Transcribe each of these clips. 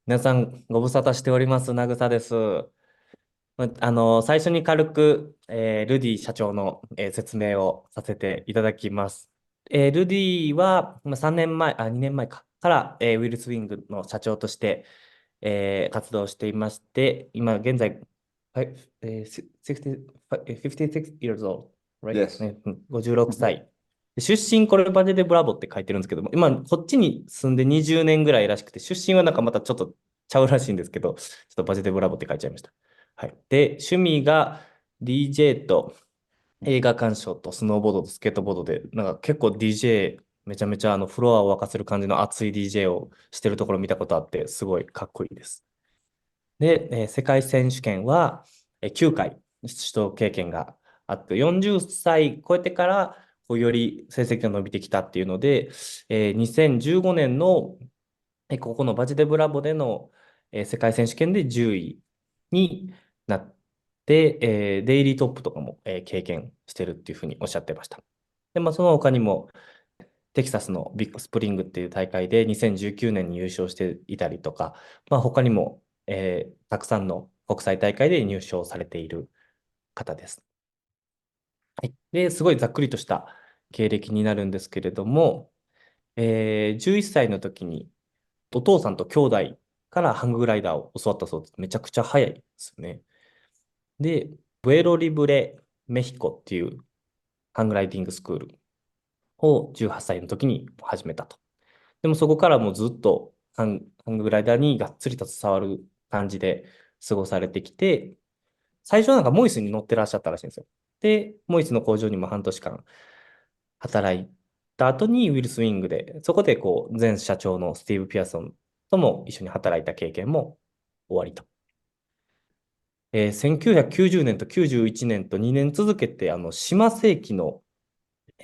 皆さんご無沙汰しております。なぐさです。最初に軽く、ルディ社長の、説明をさせていただきます。ルディは3年前、2年前から、ウィルスウィングの社長として、活動していまして、今現在、56 years old, right? Yes. ね、56歳。出身、これバジェでブラボって書いてるんですけども、今、こっちに住んで20年ぐらいらしくて、出身はなんかまたちょっとちゃうらしいんですけど、ちょっとバジェでブラボって書いちゃいました。はい。で、趣味が DJ と映画鑑賞とスノーボードとスケートボードで、なんか結構 DJ、めちゃめちゃフロアを沸かせる感じの熱い DJ をしてるところ見たことあって、すごいかっこいいです。で、世界選手権は9回出場経験があって、40歳超えてからこうより成績が伸びてきたっていうので、2015年のここのバジデブラボでの世界選手権で10位になって、デイリートップとかも経験してるっていうふうにおっしゃってました。で、その他にもテキサスのビッグスプリングっていう大会で2019年に優勝していたりとか、他にも、たくさんの国際大会で入賞されている方です。はい、で、すごいざっくりとした経歴になるんですけれども、11歳の時にお父さんと兄弟からハンググライダーを教わったそうです。めちゃくちゃ早いですね。で、ブエロリブレメヒコっていうハングライディングスクールを18歳の時に始めたと。でもそこからもうずっとハンググライダーにがっつり携わる感じで過ごされてきて、最初はなんかモイスに乗ってらっしゃったらしいんですよ。で、モイスの工場にも半年間働いた後にウィルスウィングで、そこでこう前社長のスティーブ・ピアソンとも一緒に働いた経験も終わりと。1990年と91年と2年続けて、島世紀の、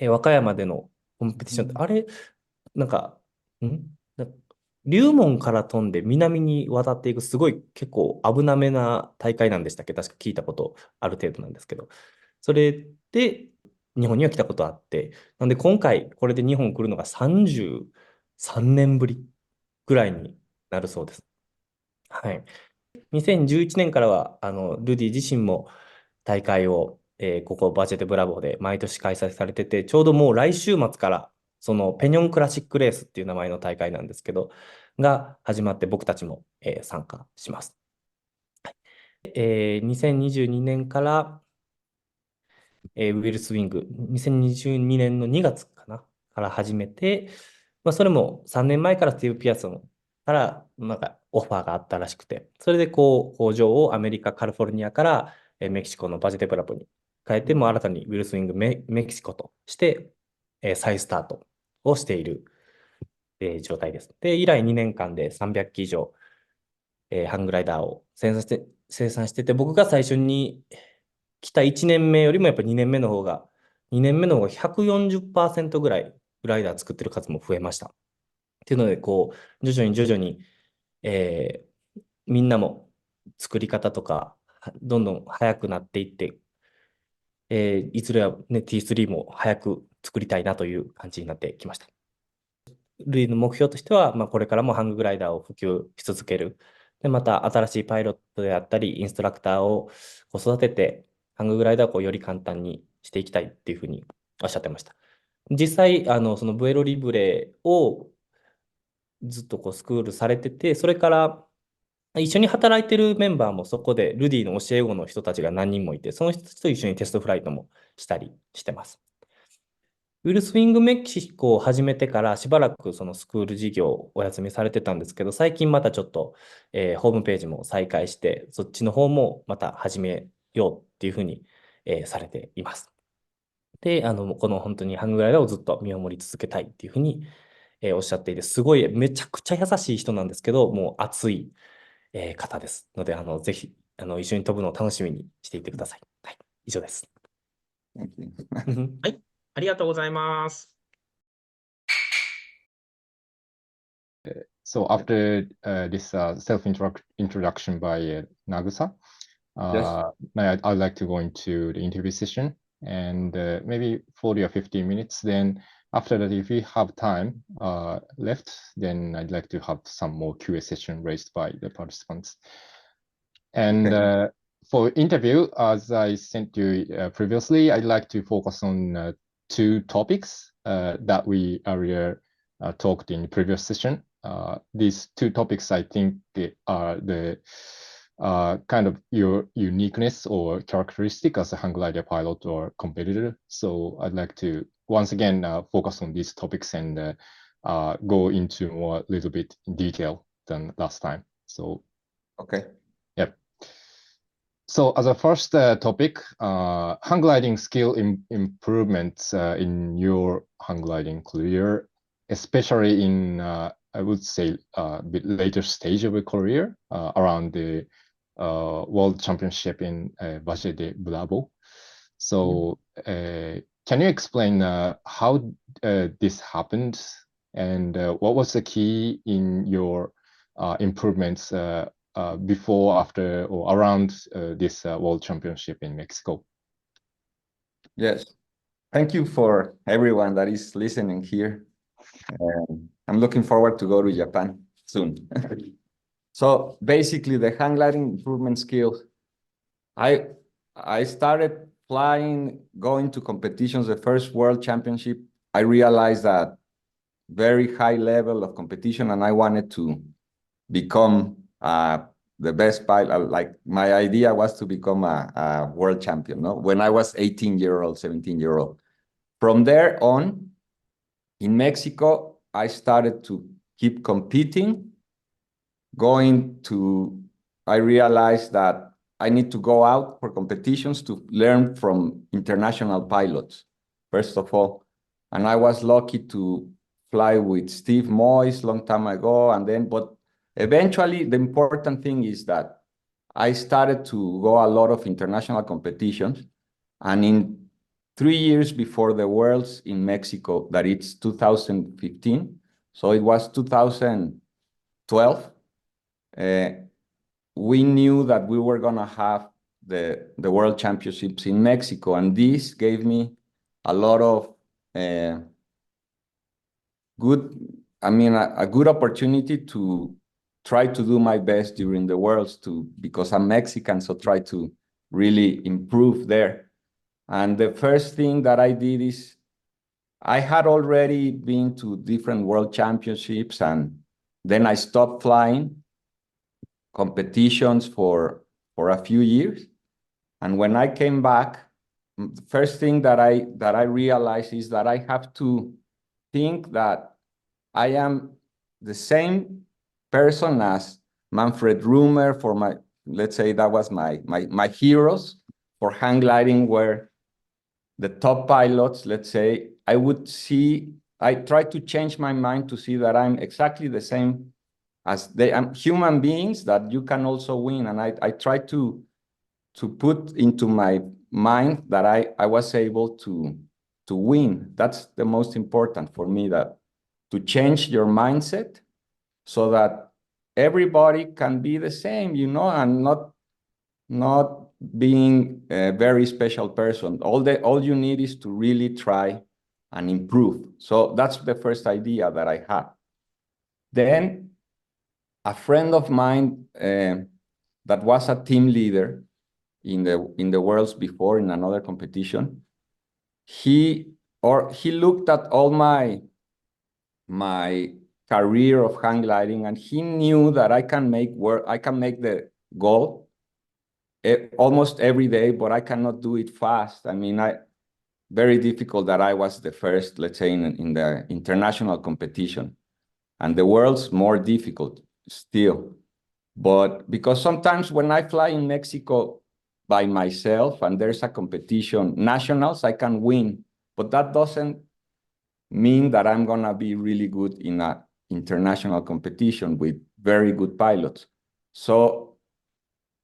和歌山でのコンペティションって、あれ、なんか、な龍門から飛んで南に渡っていく、すごい結構危なめな大会なんでしたっけ？確か聞いたことある程度なんですけど、それで日本には来たことあって、なんで今回これで日本来るのが33年ぶりぐらいになるそうです。はい。2011年からは、ルディ自身も大会を、ここバジェテブラボーで毎年開催されてて、ちょうどもう来週末から、そのペニョンクラシックレースっていう名前の大会なんですけど、が始まって僕たちも、参加します。2022年から、ウィルスウィング、2022年の2月かな、から始めて、それも3年前からスティーブ・ピアソンからなんかオファーがあったらしくて、それでこう工場をアメリカ・カリフォルニアからメキシコのバジデブラボに変えて、もう新たにウィルスウィングメキシコとして再スタートをしている状態です。で、以来2年間で300機以上ハングライダーを生産してて、僕が最初に来た1年目よりもやっぱ2年目の方が140%ぐらいグライダー作ってる数も増えました。っていうので、こう、徐々に、えみんなも作り方とか、どんどん速くなっていって、いずれは、ね、T3 も早く作りたいなという感じになってきました。類の目標としては、これからもハンググライダーを普及し続ける。で、また新しいパイロットであったり、インストラクターをこう育てて、ハンググライダーをこうより簡単にしていきたいっていうふうにおっしゃってました。実際、そのブエロリブレをずっとこうスクールされてて、それから一緒に働いてるメンバーもそこでルディの教え子の人たちが何人もいて、その人たちと一緒にテストフライトもしたりしてます。ウィルスウィングメキシコを始めてからしばらくそのスクール事業をお休みされてたんですけど、最近またちょっと、ホームページも再開して、そっちの方もまた始めようっていうふうに、されています。で、この本当にハングライダーをずっと見守り続けたいっていうふうに、おっしゃっていて、すごいめちゃくちゃ優しい人なんですけど、もう熱い、方ですので、ぜひ一緒に飛ぶのを楽しみにしていてください。はい、以上です。Thank you. はい、ありがとうございます。So after this self-introduction by Nagusa, Yes. now I'd like to go into the interview session, and maybe 40 or 15 minutes, then after that, if we have time left, then I'd like to have some more Q&A session raised by the participants. And for interview, as I sent you previously, I'd like to focus on two topics that we earlier talked in the previous session. These two topics, I think, are the kind of your uniqueness or characteristic as a hang glider pilot or competitor. So I'd like to once again focus on these topics and go into more little bit in detail than last time. So Okay. yep. So as a first topic, hang gliding skill improvements in your hang gliding career, especially in I would say a bit later stage of a career around the World Championship in Valle de Bravo. So can you explain how this happened and what was the key in your improvements before, after, or around this World Championship in Mexico? Yes. Thank you for everyone that is listening here. I'm looking forward to go to Japan soon. So basically, the hang gliding improvement skills, I started flying, going to competitions, the first World Championship. I realized that very high level of competition, and I wanted to become the best pilot. Like my idea was to become a world champion, no? When I was 18-year-old, 17-year-old. From there on, in Mexico, I started to keep competing. I realized that I need to go out for competitions to learn from international pilots, first of all. And I was lucky to fly with Steve Moyes long time ago. But eventually, the important thing is that I started to go a lot of international competitions. And in 3 years before the Worlds in Mexico, that it's 2015, so it was 2012, we knew that we were going to have the World Championships in Mexico. And this gave me a lot of a good opportunity to try to do my best during the Worlds because I'm Mexican, so try to really improve there. And the first thing that I did is I had already been to different World Championships, and then I stopped flying competitions for a few years. And when I came back, the first thing that I realized is that I have to think that I am the same person as Manfred Rumer let's say that was my heroes for hang gliding, were the top pilots. Let's say I try to change my mind to see that I'm exactly the same as they are, human beings that you can also win. And I try to put into my mind that I was able to win. That's the most important for me, that to change your mindset so that everybody can be the same, and not being a very special person. All you need is to really try and improve. So that's the first idea that I had. Then a friend of mine that was a team leader in the Worlds before, in another competition, he looked at all my career of hang gliding, and he knew that I can make the goal almost every day, but I cannot do it fast. Very difficult that I was the first, let's say, in the international competition, and the World's more difficult still. But because sometimes when I fly in Mexico by myself and there's a competition, nationals, I can win, but that doesn't mean that I'm gonna be really good in an international competition with very good pilots. So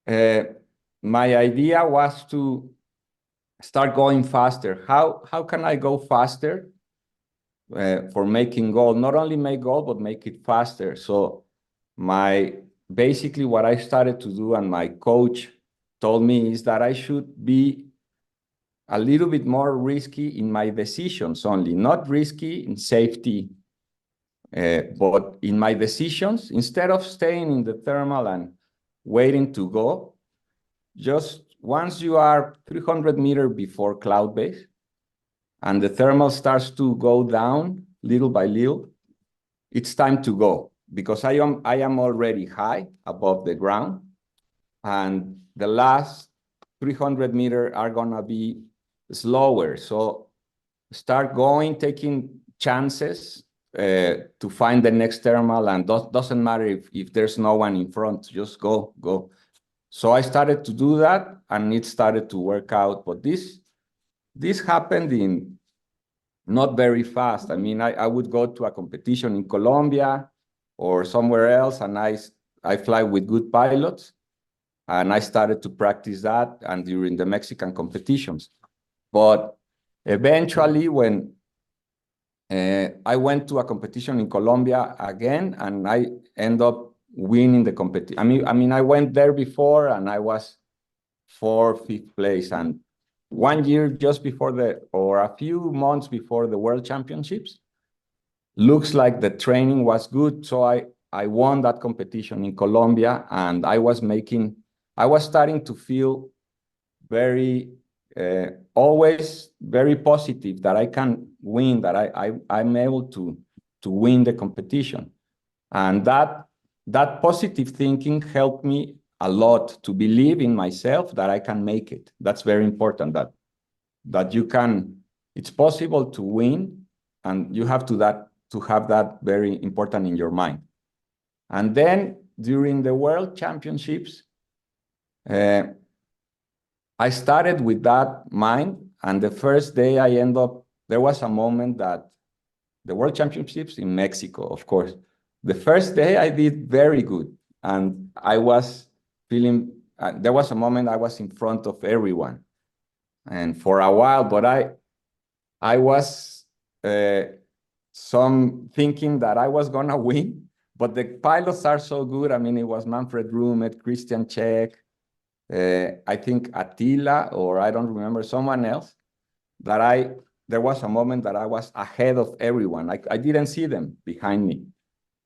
my idea was to start going faster. How can I go faster for making goal? Not only make goal, but make it faster. So basically what I started to do, and my coach told me, is that I should be a little bit more risky in my decisions only, not risky in safety, but in my decisions. Instead of staying in the thermal and waiting to go, just once you are 300 meters before cloud base and the thermal starts to go down little by little, it's time to go, because I am already high above the ground, and the last 300 meters are gonna be slower. So start going, taking chances to find the next thermal, and doesn't matter if there's no one in front, just go. So I started to do that, and it started to work out. But this happened in not very fast. I mean, I would go to a competition in Colombia or somewhere else, and I fly with good pilots, and I started to practice that, and during the Mexican competitions. But eventually, when I went to a competition in Colombia again, and I end up winning the competition. I mean, I went there before, and I was 4th, 5th place, and 1 year just before or a few months before the World Championships, looks like the training was good. So I won that competition in Colombia, and I was starting to feel very, always very positive that I can win, that I'm able to win the competition. And that positive thinking helped me a lot to believe in myself that I can make it. That's very important, that you can, it's possible to win, and you have to have that very important in your mind. And then during the World Championships, I started with that mind, and the first day there was a moment that the World Championships in Mexico, of course. The first day I did very good, and I was feeling, there was a moment I was in front of everyone, and for a while, but I was thinking that I was gonna win, but the pilots are so good. I mean, it was Manfred Rumet, Christian Czech, I think Attila, or I don't remember, someone else, there was a moment that I was ahead of everyone. I didn't see them behind me.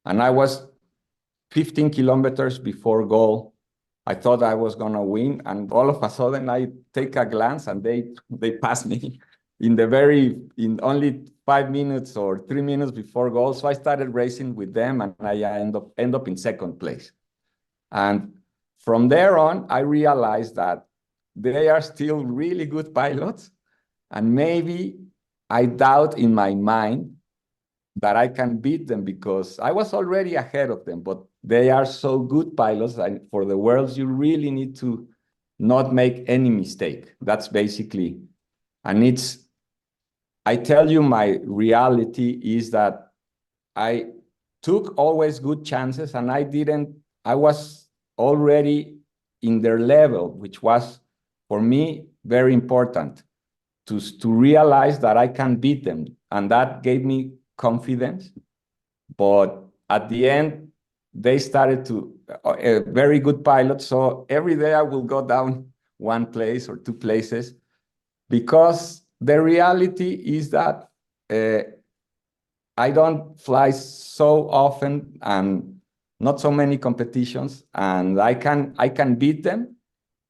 And I was 15 kilometers before goal. I thought I was gonna win, and all of a sudden I take a glance, and they pass me in only 5 minutes or 3 minutes before goal. So I started racing with them, and I end up in 2nd place. And from there on, I realized that they are still really good pilots, and maybe I doubt in my mind that I can beat them, because I was already ahead of them, but they are so good pilots. And for the Worlds, you really need to not make any mistake. That's basically, and I tell you, my reality is that I took always good chances, and I was already in their level, which was, for me, very important to realize that I can beat them. And that gave me confidence. But at the end, they started to, very good pilots. So every day I will go down 1 place or 2 places, because the reality is that I don't fly so often, and not so many competitions, and I can beat them,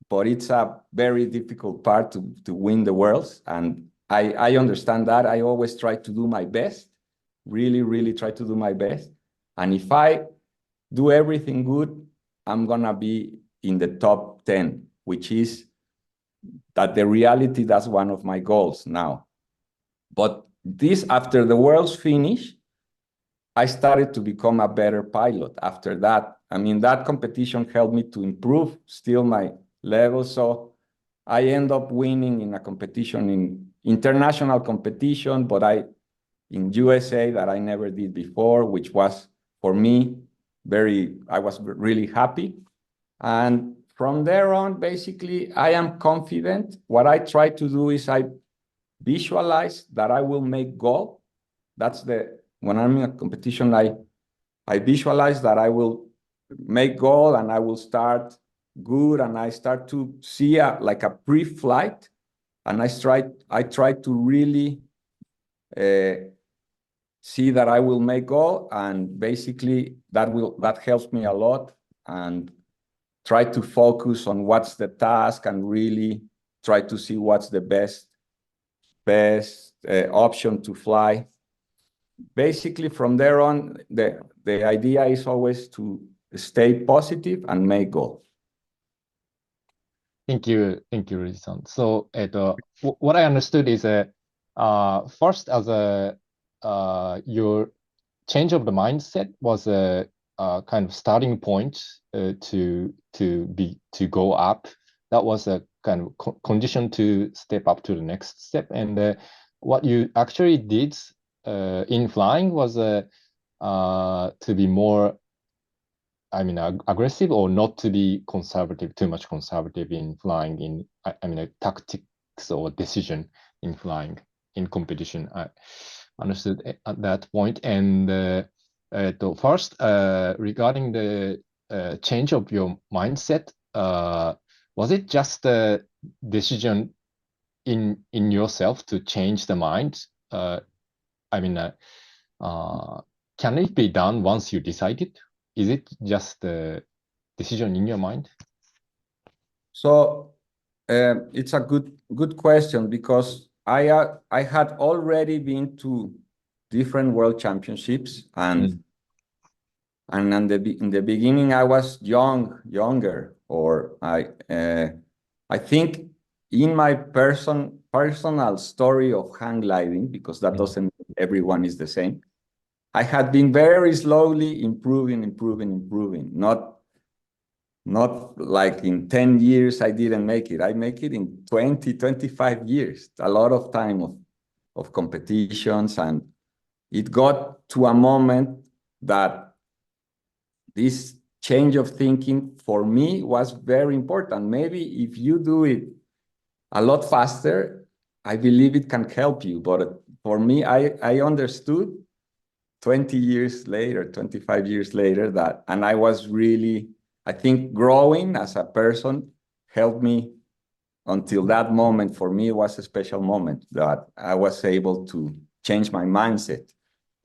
but it's a very difficult part to win the Worlds. And I understand that. I always try to do my best, really, really try to do my best. And if I do everything good, I'm gonna be in the top 10, which is that the reality, that's one of my goals now. But after the Worlds finish, I started to become a better pilot after that. I mean, that competition helped me to improve still my level. So I end up winning in a competition, in international competition, but in USA, that I never did before, which was, for me, I was really happy. And from there on, basically, I am confident. What I try to do is I visualize that I will make goal. When I'm in a competition, I visualize that I will make goal, and I will start good, and I start to see like a pre-flight and I try to really see that I will make goal, and basically that helps me a lot, and try to focus on what's the task and really try to see what's the best option to fly. Basically, from there on, the idea is always to stay positive and make goals. Thank you, Rudy-san. So, what I understood is first, as your change of the mindset was a kind of starting point to go up. That was a kind of condition to step up to the next step. And what you actually did in flying was to be more, aggressive, or not to be conservative, too much conservative in flying, tactics or decision in flying in competition. I understood at that point. And first, regarding the change of your mindset, was it just a decision in yourself to change the mind? Can it be done once you decided? Is it just a decision in your mind? So it's a good question, because I had already been to different world championships, and in the beginning I was younger, or I think in my personal story of hang gliding, because that doesn't mean everyone is the same, I had been very slowly improving, not like in 10 years I didn't make it. I make it in 20, 25 years, a lot of time of competitions. And it got to a moment that this change of thinking for me was very important. Maybe if you do it a lot faster, I believe it can help you. But for me, I understood 20 years later, 25 years later, that, and I was really, I think growing as a person helped me until that moment. For me, it was a special moment that I was able to change my mindset.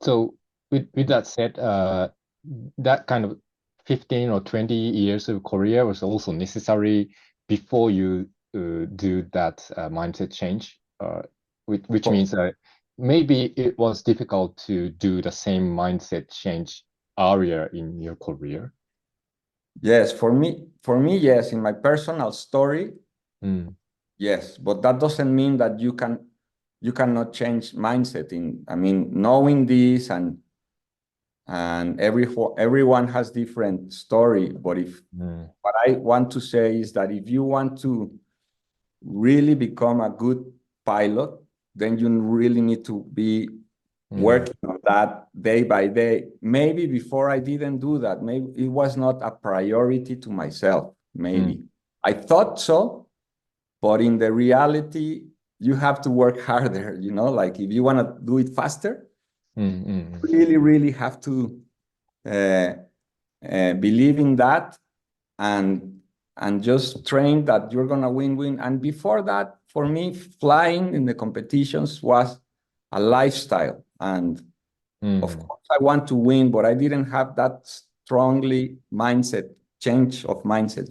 So with that said, that kind of 15 or 20 years of career was also necessary before you do that mindset change, which means maybe it was difficult to do the same mindset change earlier in your career. Yes, for me, yes. In my personal story, yes, but that doesn't mean that you cannot change mindset. Knowing this, and everyone has different story. But what I want to say is that if you want to really become a good pilot, then you really need to be working on that day by day. Maybe before I didn't do that. Maybe it was not a priority to myself. Maybe I thought so, but in the reality, you have to work harder. Like if you want to do it faster, really, really have to believe in that, and just train that you're gonna win. And before that, for me, flying in the competitions was a lifestyle. And of course, I want to win, but I didn't have that strongly change of mindset.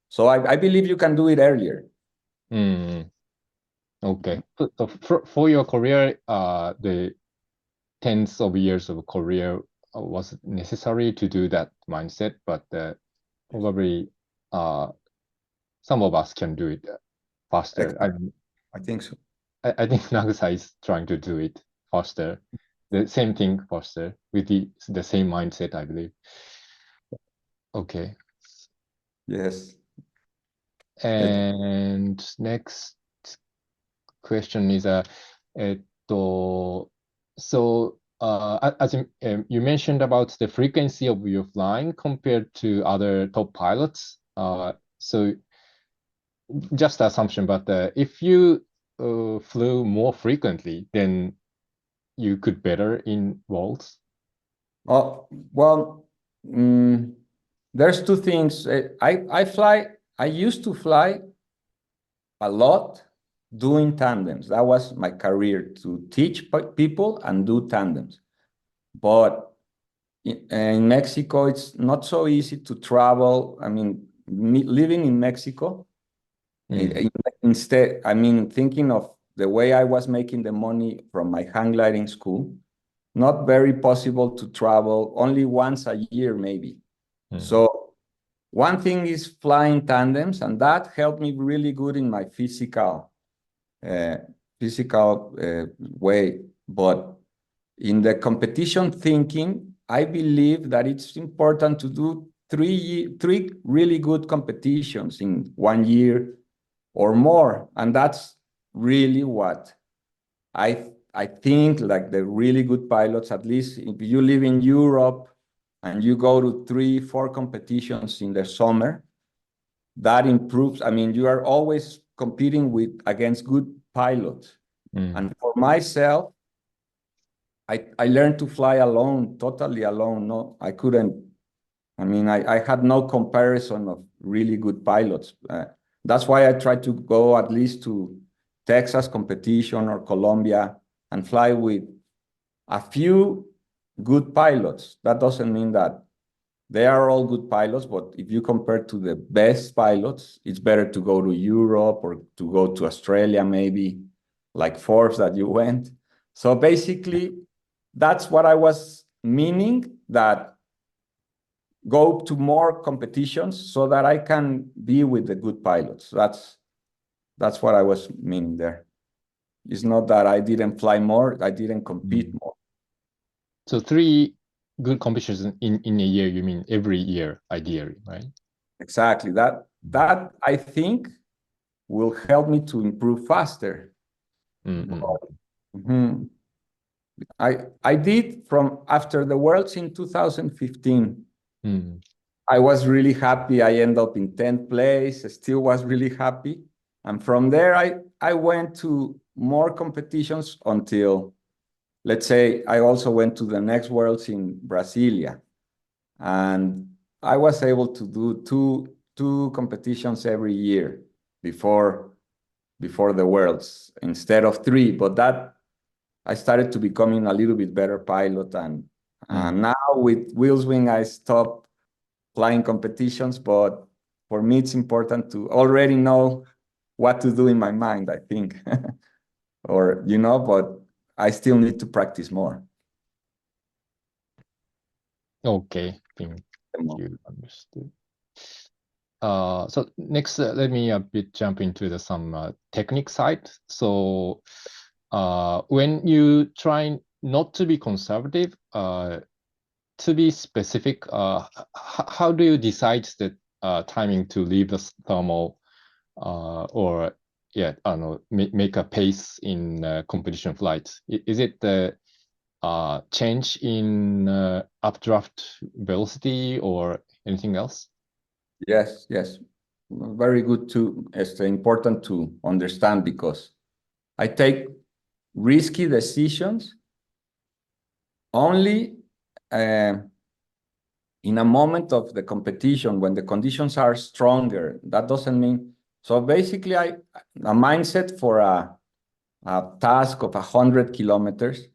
So I believe you can do it earlier. Okay. So for your career, the tens of years of career was necessary to do that mindset, but probably some of us can do it faster. I think so. I think Nagasa is trying to do it faster. The same thing faster with the same mindset, I believe. Okay. Yes. And next question is so as you mentioned about the frequency of your flying compared to other top pilots. So just assumption, but if you flew more frequently, then you could better in worlds? Well, there's two things. I used to fly a lot, doing tandems. That was my career, to teach people and do tandems. But in Mexico, it's not so easy to travel. I mean, living in Mexico, instead, I mean, thinking of the way I was making the money from my hang gliding school, not very possible to travel, only once a year maybe. So one thing is flying tandems, and that helped me really good in my physical way. But in the competition thinking, I believe that it's important to do three really good competitions in 1 year or more. And that's really what I think, like the really good pilots, at least if you live in Europe and you go to 3-4 competitions in the summer, that improves. I mean, you are always competing against good pilots. And for myself, I learned to fly alone, totally alone. No, I couldn't. I mean, I had no comparison of really good pilots. That's why I tried to go at least to Texas competition or Colombia and fly with a few good pilots. That doesn't mean that they are all good pilots, but if you compare to the best pilots, it's better to go to Europe or to go to Australia, maybe, like Forbes that you went. So basically, that's what I was meaning, that go to more competitions so that I can be with the good pilots. That's what I was meaning there. It's not that I didn't fly more, I didn't compete more. So 3 good competitions in a year, you mean every year, ideally, right? Exactly. That I think will help me to improve faster. I did from after the Worlds in 2015. I was really happy. I ended up in 10th place. I still was really happy. And from there, I went to more competitions until, let's say, I also went to the next Worlds in Brasilia. And I was able to do two competitions every year before the Worlds instead of 3. But that I started to becoming a little bit better pilot, and now with Wheelswing I stopped flying competitions. But for me, it's important to already know what to do in my mind, I think, or but I still need to practice more. Okay, thank you. Understood. So next, let me jump into some technique side. So when you try not to be conservative, to be specific, how do you decide the timing to leave the thermal or make a pace in competition flights? Is it the change in updraft velocity or anything else? Yes. Very good too. It's important to understand, because I take risky decisions only in a moment of the competition when the conditions are stronger. That doesn't mean. So basically, a mindset for a task of 100 kilometers.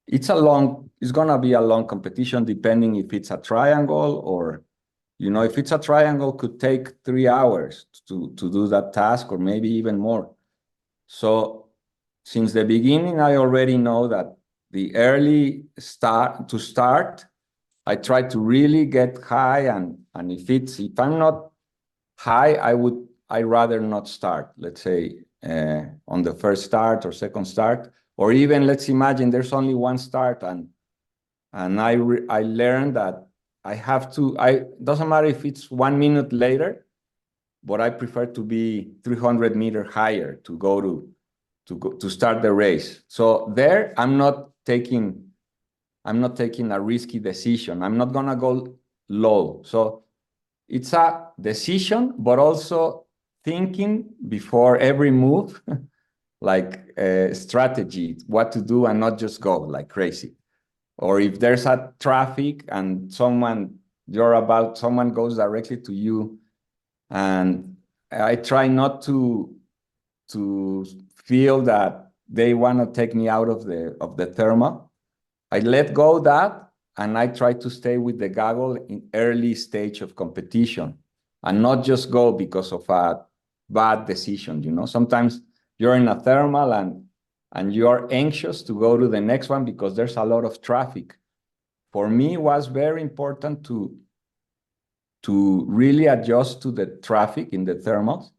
It's gonna be a long competition, depending if it's a triangle or, if it's a triangle, could take 3 hours to do that task, or maybe even more. So since the beginning, I already know that the early start, I try to really get high, and if I'm not high, I'd rather not start, let's say, on the first start or second start, or even let's imagine there's only one start, and I learned that I have to, doesn't matter if it's 1 minute later, but I prefer to be 300 meters higher to go to start the race. So there, I'm not taking a risky decision. I'm not gonna go low. So it's a decision, but also thinking before every move, like strategy, what to do, and not just go like crazy. Or if there's a traffic and someone goes directly to you, and I try not to to feel that they want to take me out of the thermal. I let go that, and I try to stay with the goggle in early stage of competition and not just go because of a bad decision. Sometimes you're in a thermal and you're anxious to go to the next one because there's a lot of traffic. For me, it was very important to really adjust to the traffic in the thermals,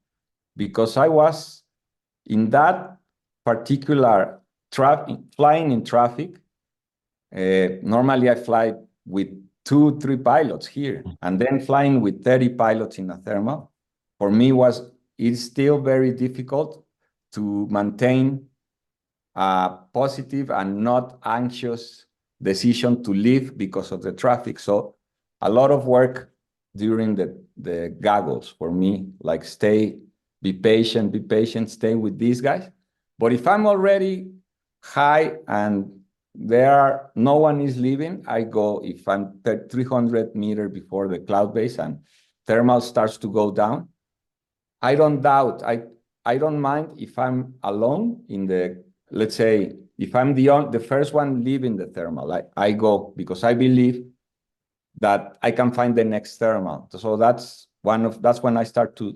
because I was in that particular flying in traffic. Normally I fly with 2-3 pilots here, and then flying with 30 pilots in a thermal, for me it's still very difficult to maintain a positive and not anxious decision to leave because of the traffic. So a lot of work during the goggles for me, like be patient, stay with these guys. But if I'm already high and no one is leaving, I go. If I'm 300 meters before the cloud base and thermal starts to go down, I don't doubt. I don't mind if I'm alone in let's say, if I'm the first one leaving the thermal, I go, because I believe that I can find the next thermal. So that's when I start to,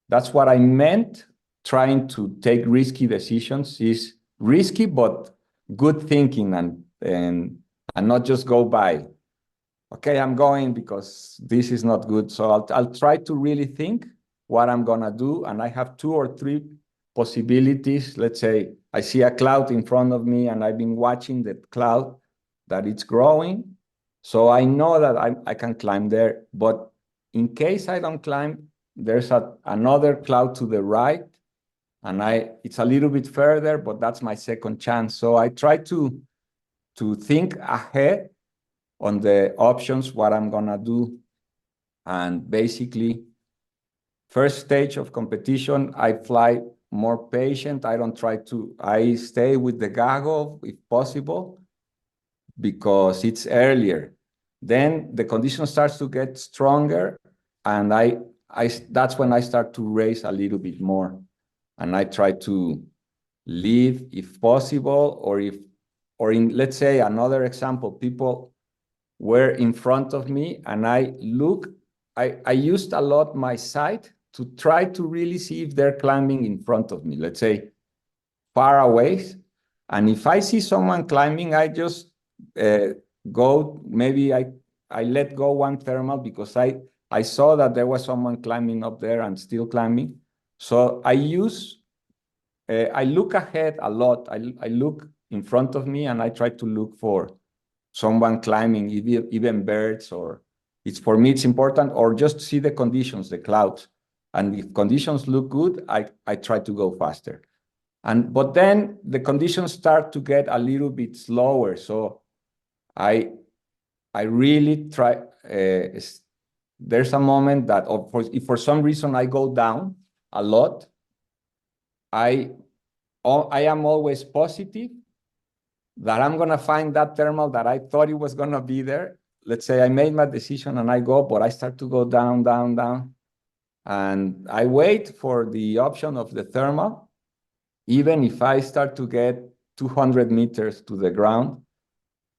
that's what I meant, trying to take risky decisions is risky, but good thinking and not just go by, okay, I'm going because this is not good. So I'll try to really think what I'm gonna do. And I have 2 or 3 possibilities. Let's say I see a cloud in front of me and I've been watching the cloud, that it's growing. So I know that I can climb there, but in case I don't climb, there's another cloud to the right, and it's a little bit further, but that's my second chance. So I try to think ahead on the options, what I'm gonna do. And basically, first stage of competition, I fly more patient. I stay with the goggle if possible, because it's earlier. Then the condition starts to get stronger, and that's when I start to race a little bit more. And I try to leave if possible, or in, let's say, another example, people were in front of me and I used a lot my sight to try to really see if they're climbing in front of me, let's say far away. And if I see someone climbing, I just go, maybe I let go one thermal because I saw that there was someone climbing up there and still climbing. So I look ahead a lot. I look in front of me and I try to look for someone climbing, even birds, or for me it's important, or just see the conditions, the clouds. And if conditions look good, I try to go faster. But then the conditions start to get a little bit slower. So I really try. There's a moment that if for some reason I go down a lot, I am always positive that I'm gonna find that thermal that I thought it was gonna be there. Let's say I made my decision and I go, but I start to go down, down, down. And I wait for the option of the thermal. Even if I start to get 200 meters to the ground,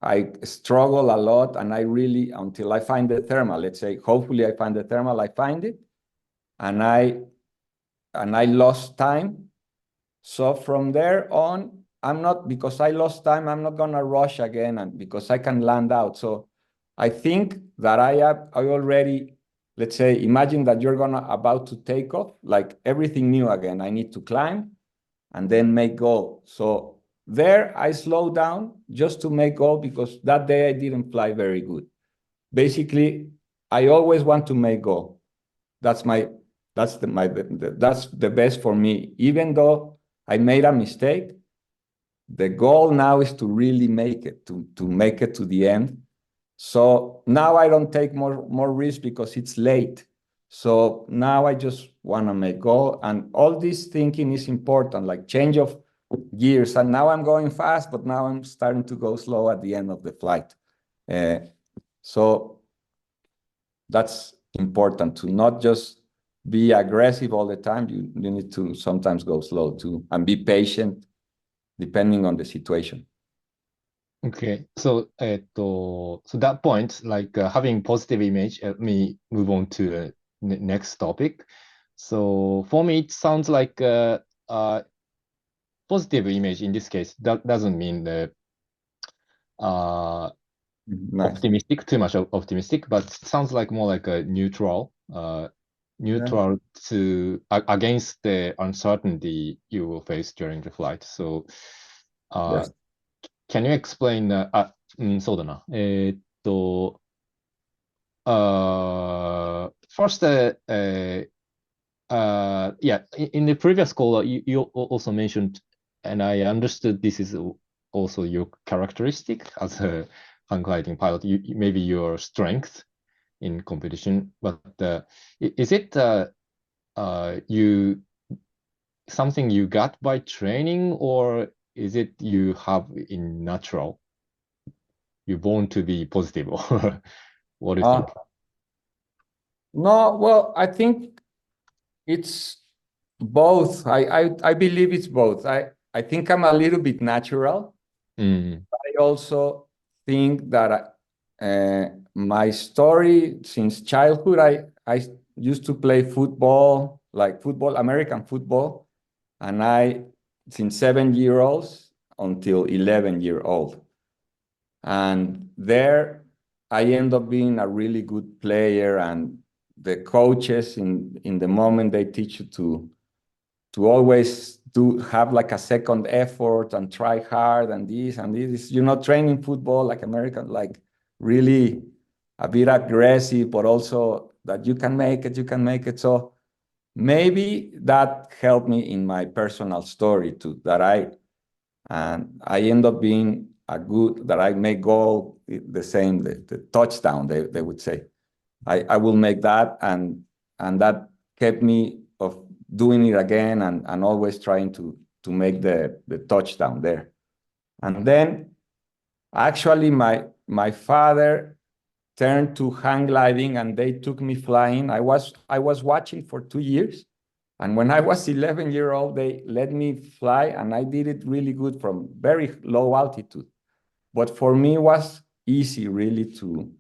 I struggle a lot, and until I find the thermal. Let's say, hopefully I find the thermal, I find it, and I lost time. So from there on, because I lost time, I'm not gonna rush again, and because I can land out. So I think that I already, let's say, imagine that you're about to take off, like everything new again. I need to climb and then make go. So there I slow down just to make go, because that day I didn't fly very good. Basically, I always want to make go. That's the best for me. Even though I made a mistake, the goal now is to really make it, to make it to the end. So now I don't take more risk because it's late. So now I just want to make go. And all this thinking is important, like change of gears. And now I'm going fast, but now I'm starting to go slow at the end of the flight. So that's important, to not just be aggressive all the time. You need to sometimes go slow too and be patient depending on the situation. Okay, so so that point, like having positive image, let me move on to the next topic. So for me, it sounds like positive image in this case. That doesn't mean the Nice. optimistic, too much optimistic, but sounds like more like a neutral, neutral to against the uncertainty you will face during the flight. So, Yes. can you explain? そうだな。first, yeah, in the previous call, you also mentioned, and I understood this is also your characteristic as a hang gliding pilot. Maybe your strength in competition, but is it you something you got by training, or is it you have in natural? You're born to be positive, or what do you think? No, well, I think it's both. I believe it's both. I think I'm a little bit natural. I also think that my story since childhood, I used to play football, like football, American football, and since 7-year-old until 11-year-old. And there I end up being a really good player, and the coaches in the moment they teach you to always have like a second effort and try hard and this and this. You're not training football like American, like really a bit aggressive, but also that you can make it, you can make it. So maybe that helped me in my personal story too, that I end up being that I make goal the same, the touchdown, they would say. I will make that, and that kept me of doing it again and always trying to make the touchdown there. And then actually my father turned to hang gliding, and they took me flying. I was watching for 2 years, and when I was 11-year-old, they let me fly, and I did it really good from very low altitude. But for me, it was easy really to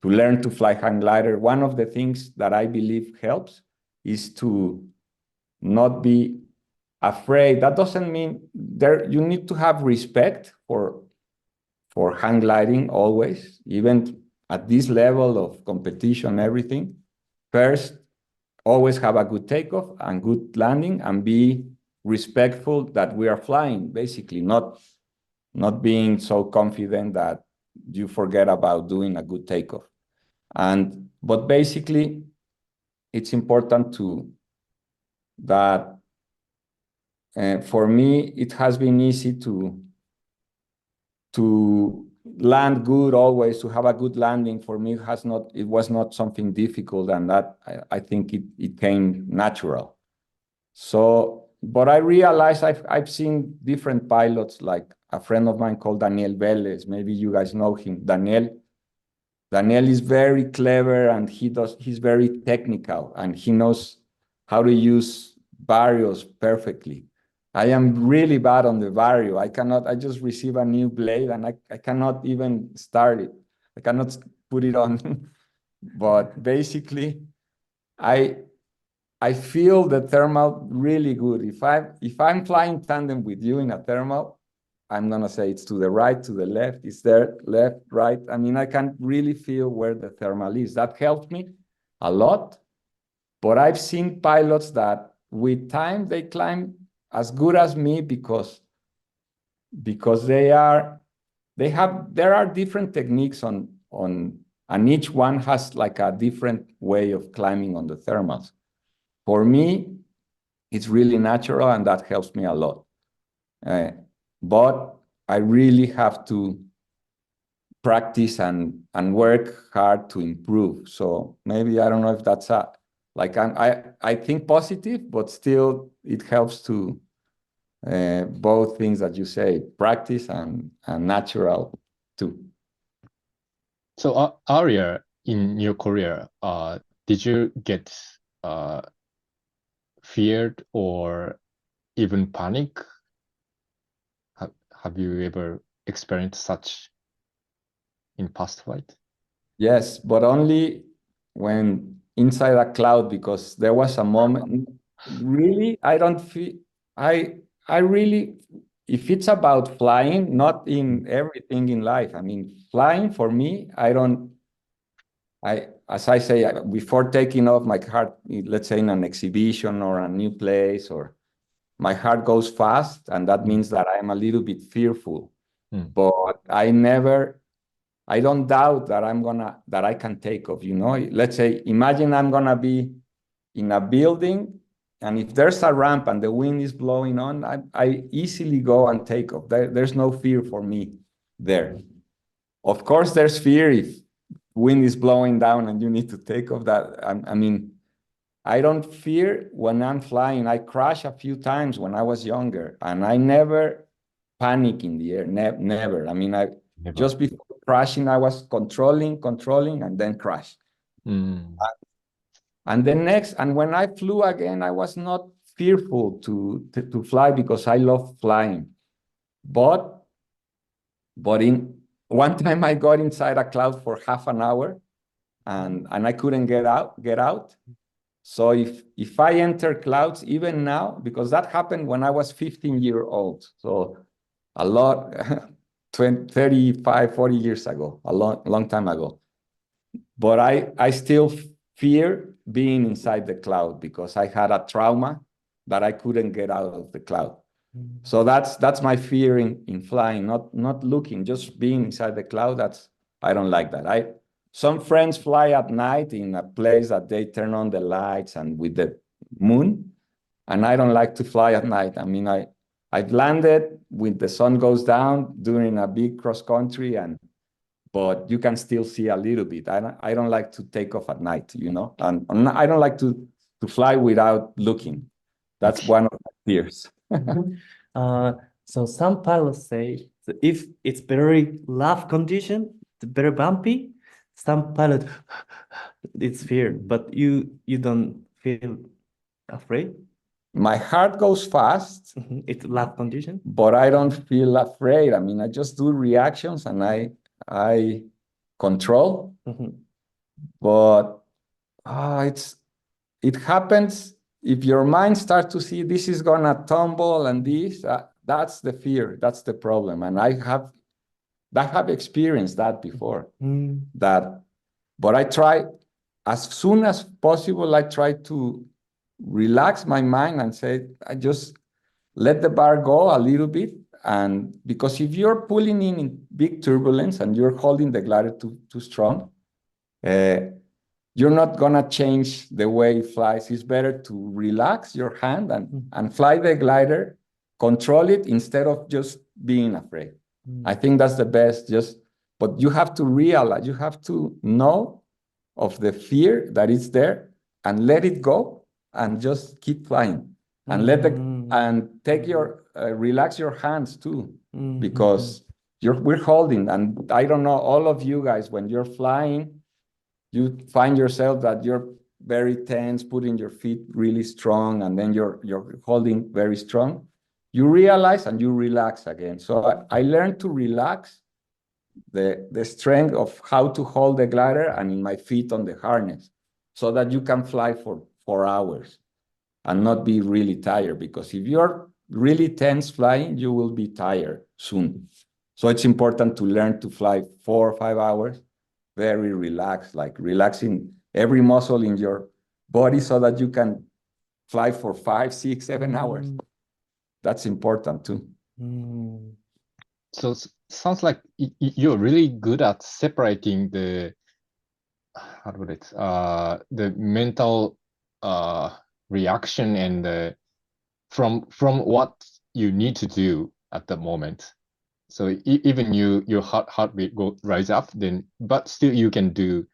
learn to fly hang glider. One of the things that I believe helps is to not be afraid. That doesn't mean you need to have respect for hang gliding always, even at this level of competition, everything. First, always have a good takeoff and good landing, and be respectful that we are flying, basically, not being so confident that you forget about doing a good takeoff. But basically, it's important that for me, it has been easy to land good always, to have a good landing. For me, it was not something difficult, and that I think it came natural. So, but I realized I've seen different pilots, like a friend of mine called Daniel Vélez. Maybe you guys know him. Daniel is very clever, and he's very technical, and he knows how to use varios perfectly. I am really bad on the vario. I just receive a new blade, and I cannot even start it. I cannot put it on. But basically, I feel the thermal really good. If I'm flying tandem with you in a thermal, I'm gonna say it's to the right, to the left, it's there, left, right. I mean, I can really feel where the thermal is. That helped me a lot. But I've seen pilots that with time they climb as good as me because there are different techniques and each one has like a different way of climbing on the thermals. For me, it's really natural, and that helps me a lot. But I really have to practice and work hard to improve. So maybe, I don't know if that's I think positive, but still it helps to both things that you say, practice and natural too. So earlier in your career, did you get feared or even panic? Have you ever experienced such in past flight? Yes, but only when inside a cloud, because there was a moment, really, I don't feel, I really, if it's about flying, not in everything in life, I mean, flying for me, as I say, before taking off my heart, let's say in an exhibition or a new place, or my heart goes fast, and that means that I'm a little bit fearful. But I don't doubt that I can take off, Let's say, imagine I'm gonna be in a building, and if there's a ramp and the wind is blowing on, I easily go and take off. There's no fear for me there. Of course, there's fear if wind is blowing down and you need to take off. I don't fear when I'm flying. I crashed a few times when I was younger, and I never panic in the air, never. Never. Just before crashing, I was controlling, and then crash. And when I flew again, I was not fearful to fly because I love flying. But in one time I got inside a cloud for half an hour, and I couldn't get out. So if I enter clouds, even now, because that happened when I was 15 years old, so a lot, 35, 40 years ago, a long time ago. But I still fear being inside the cloud because I had a trauma that I couldn't get out of the cloud. So that's my fear in flying, not looking, just being inside the cloud. I don't like that. Some friends fly at night in a place that they turn on the lights and with the moon, and I don't like to fly at night. I've landed when the sun goes down during a big cross country, but you can still see a little bit. I don't like to take off at night, and I don't like to fly without looking. That's one of my fears. So some pilots say that if it's very rough condition, it's very bumpy, some pilot it's fear, but you don't feel afraid. My heart goes fast. It's rough condition, but I don't feel afraid. I just do reactions and I control. But it happens if your mind starts to see this is gonna tumble and this. That's the fear. That's the problem. And I have experienced that before. But I try as soon as possible. I try to relax my mind and say, I just let the bar go a little bit. And because if you're pulling in big turbulence and you're holding the glider too strong, you're not gonna change the way it flies. It's better to relax your hand and fly the glider, control it instead of just being afraid. I think that's the best. But you have to realize, you have to know of the fear that is there and let it go and just keep flying. And relax your hands too, because we're holding. And I don't know, all of you guys, when you're flying, you find yourself that you're very tense, putting your feet really strong, and then you're holding very strong. You realize and you relax again. So I learned to relax the strength of how to hold the glider and in my feet on the harness, so that you can fly for 4 hours and not be really tired. Because if you're really tense flying, you will be tired soon. So it's important to learn to fly 4 or 5 hours, very relaxed, like relaxing every muscle in your body so that you can fly for 5, 6, 7 hours. That's important too. So it sounds like you're really good at separating the mental reaction and from what you need to do at the moment. So even your heart rate rise up, but still you can do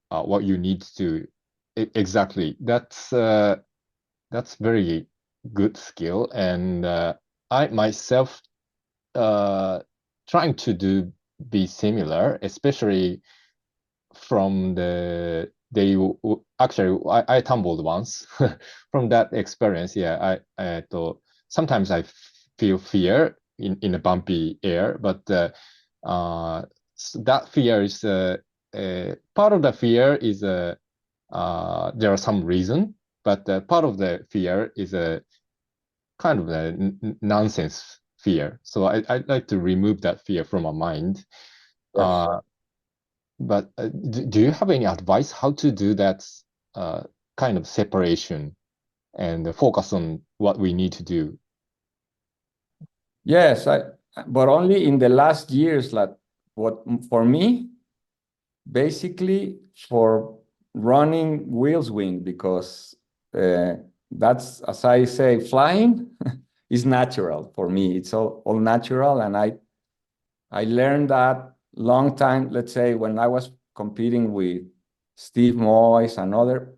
what you need to do. Exactly. That's very good skill, and I myself trying to be similar, especially from the actually I tumbled once from that experience. Yeah, sometimes I feel fear in a bumpy air, but that fear is part of the fear is there are some reason, but part of the fear is a kind of a nonsense fear. So I'd like to remove that fear from my mind. Yes. But do you have any advice how to do that kind of separation and focus on what we need to do? Yes, but only in the last years, like what for me, basically for running wheels wing, because that's, as I say, flying is natural for me. It's all natural, and I learned that long time, let's say, when I was competing with Steve Moyes and other.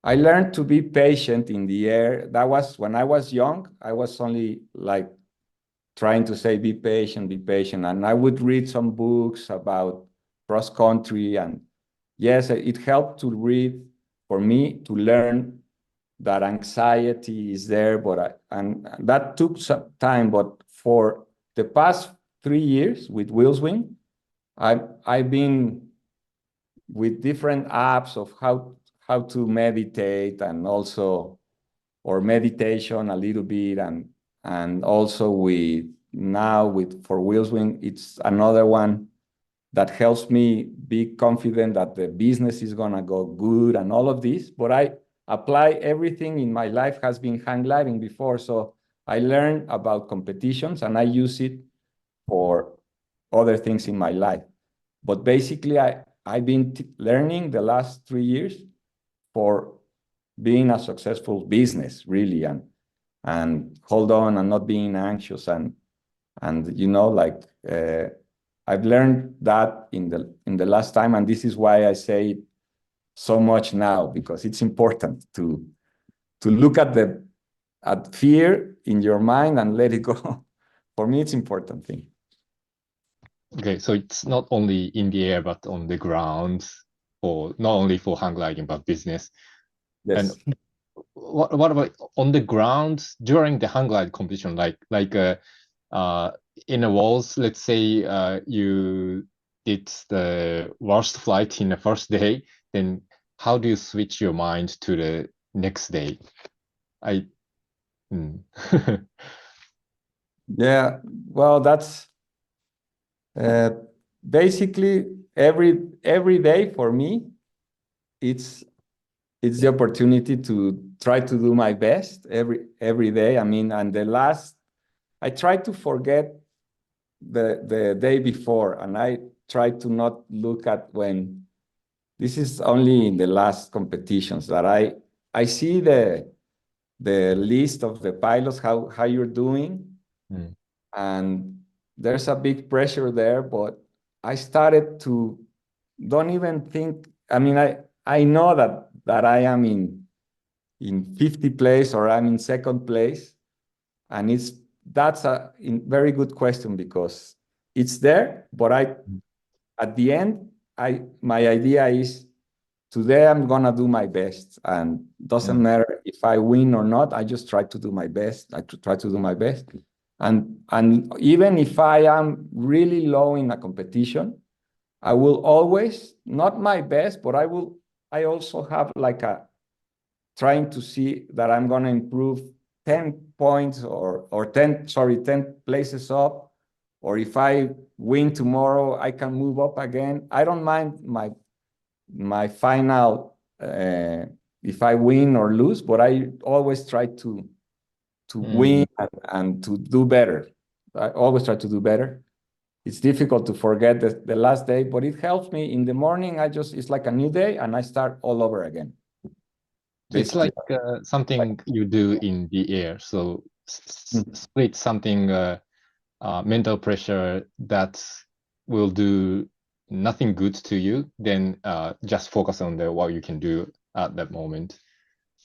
I learned to be patient in the air. That was when I was young. I was only like trying to say, be patient, and I would read some books about cross country, and yes, it helped to read for me to learn that anxiety is there, and that took some time. But for the past 3 years with Wheelswing, I've been with different apps of how to meditate, and also or meditation a little bit, and also for Wheelswing, it's another one that helps me be confident that the business is gonna go good and all of this. But I apply everything in my life has been hang gliding before, so I learned about competitions and I use it for other things in my life. But basically, I've been learning the last 3 years for being a successful business, really, and hold on and not being anxious, and like I've learned that in the last time, and this is why I say it so much now, because it's important to look at fear in your mind and let it go. For me, it's important thing. Okay, so it's not only in the air but on the ground, or not only for hang gliding but business. Yes. And what about on the ground during the hang glide competition, like in the walls? Let's say you did the worst flight in the first day, then how do you switch your mind to the next day? Yeah, well, that's basically every day for me. It's the opportunity to try to do my best every day. I mean, and I try to forget the day before, and I try to not look at when. This is only in the last competitions that I see the list of the pilots, how you're doing, and there's a big pressure there. But I started to don't even think. I mean, I know that I am in 50th place or I'm in second place, and that's a very good question, because it's there. But at the end, my idea is today I'm gonna do my best, and doesn't matter if I win or not. I just try to do my best. I try to do my best, and even if I am really low in a competition, I will always, not my best, but I also have like trying to see that I'm gonna improve 10 points or 10 places up, or if I win tomorrow, I can move up again. I don't mind my final if I win or lose, but I always try to win and to do better. I always try to do better. It's difficult to forget the last day, but it helps me in the morning. It's like a new day, and I start all over again. It's like something you do in the air. So split something mental pressure that will do nothing good to you, then just focus on what you can do at that moment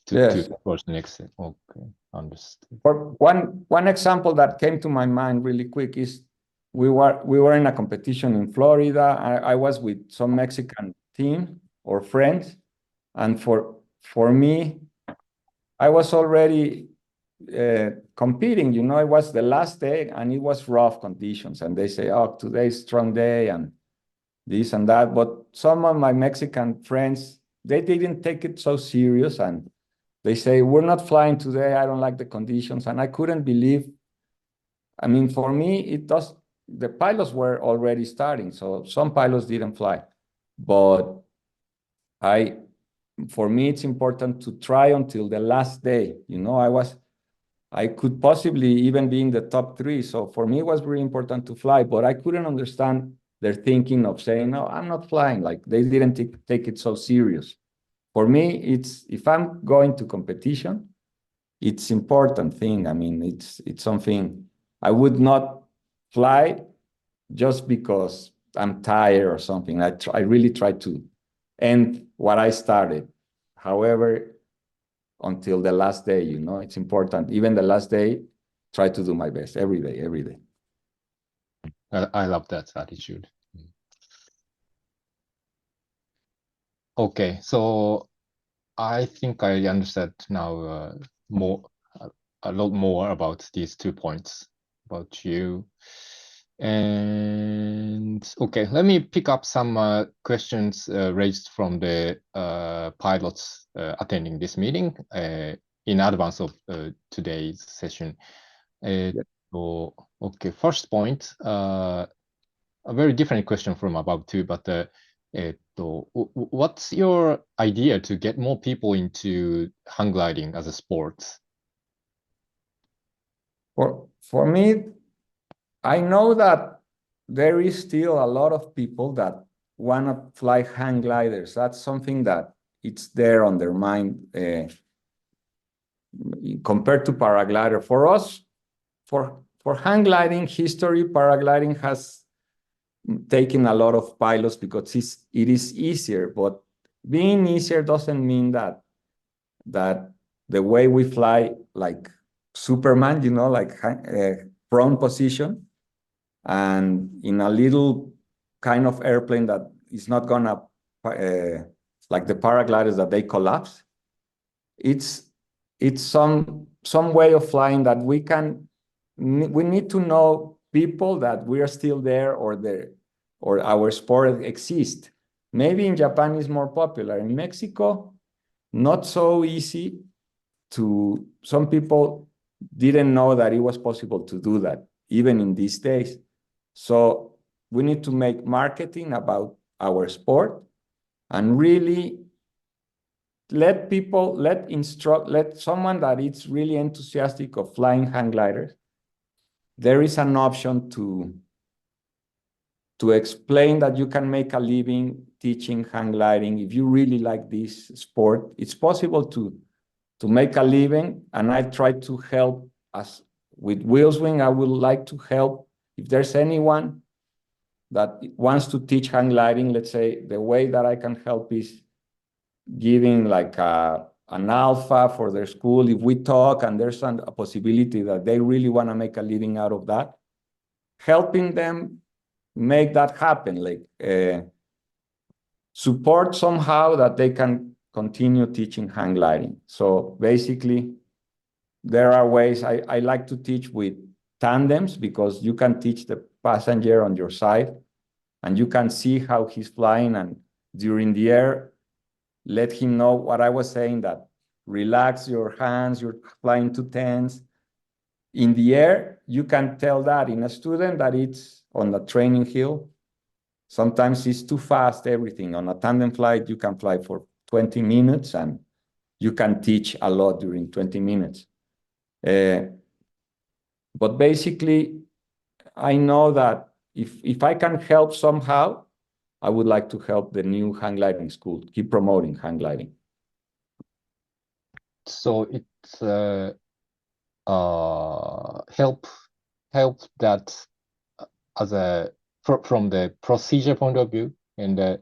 to approach the next step. Okay, understood. For one example that came to my mind really quick is we were in a competition in Florida. I was with some Mexican team or friends. And for me, I was already competing, you know, it was the last day and it was rough conditions. And they say, oh, today's strong day and this and that. But some of my Mexican friends, they didn't take it so serious. And they say, we're not flying today. I don't like the conditions. And I couldn't believe. I mean, for me, the pilots were already starting. So some pilots didn't fly. But for me, it's important to try until the last day. You know, I could possibly even be in the top 3. So for me, it was really important to fly, but I couldn't understand their thinking of saying, no, I'm not flying. Like they didn't take it so serious. For me, if I'm going to competition, it's important thing. I mean, it's something I would not fly just because I'm tired or something. I really try to end what I started. However, until the last day, you know, it's important. Even the last day, try to do my best every day, every day. I love that attitude. Okay, so I think I understand now a lot more about these 2 points about you. And okay, let me pick up some questions raised from the pilots attending this meeting in advance of today's session. So, okay, first point, a very different question from above too, but what's your idea to get more people into hang gliding as a sport? For me, I know that there is still a lot of people that want to fly hang gliders. That's something that it's there on their mind compared to paraglider. For us, for hang gliding history, paragliding has taken a lot of pilots because it is easier. But being easier doesn't mean that the way we fly like Superman, you know, like prone position, and in a little kind of airplane that is not gonna, like the paragliders that they collapse. It's some way of flying that we need to know people that we are still there or our sport exists. Maybe in Japan is more popular. In Mexico, not so easy some people didn't know that it was possible to do that, even in these days. So we need to make marketing about our sport and really let someone that is really enthusiastic of flying hang gliders. There is an option to explain that you can make a living teaching hang gliding. If you really like this sport, it's possible to make a living. And I try to help us with Wheelswing. I would like to help if there's anyone that wants to teach hang gliding. Let's say the way that I can help is giving like an alpha for their school. If we talk and there's a possibility that they really want to make a living out of that, helping them make that happen, like support somehow that they can continue teaching hang gliding. So basically, there are ways. I like to teach with tandems because you can teach the passenger on your side and you can see how he's flying, and during the air, let him know what I was saying, that relax your hands, you're flying to tens. In the air, you can tell that in a student that it's on the training hill. Sometimes it's too fast, everything. On a tandem flight, you can fly for 20 minutes and you can teach a lot during 20 minutes. But basically, I know that if I can help somehow, I would like to help the new hang gliding school, keep promoting hang gliding. So it's help that as from the procedure point of view, and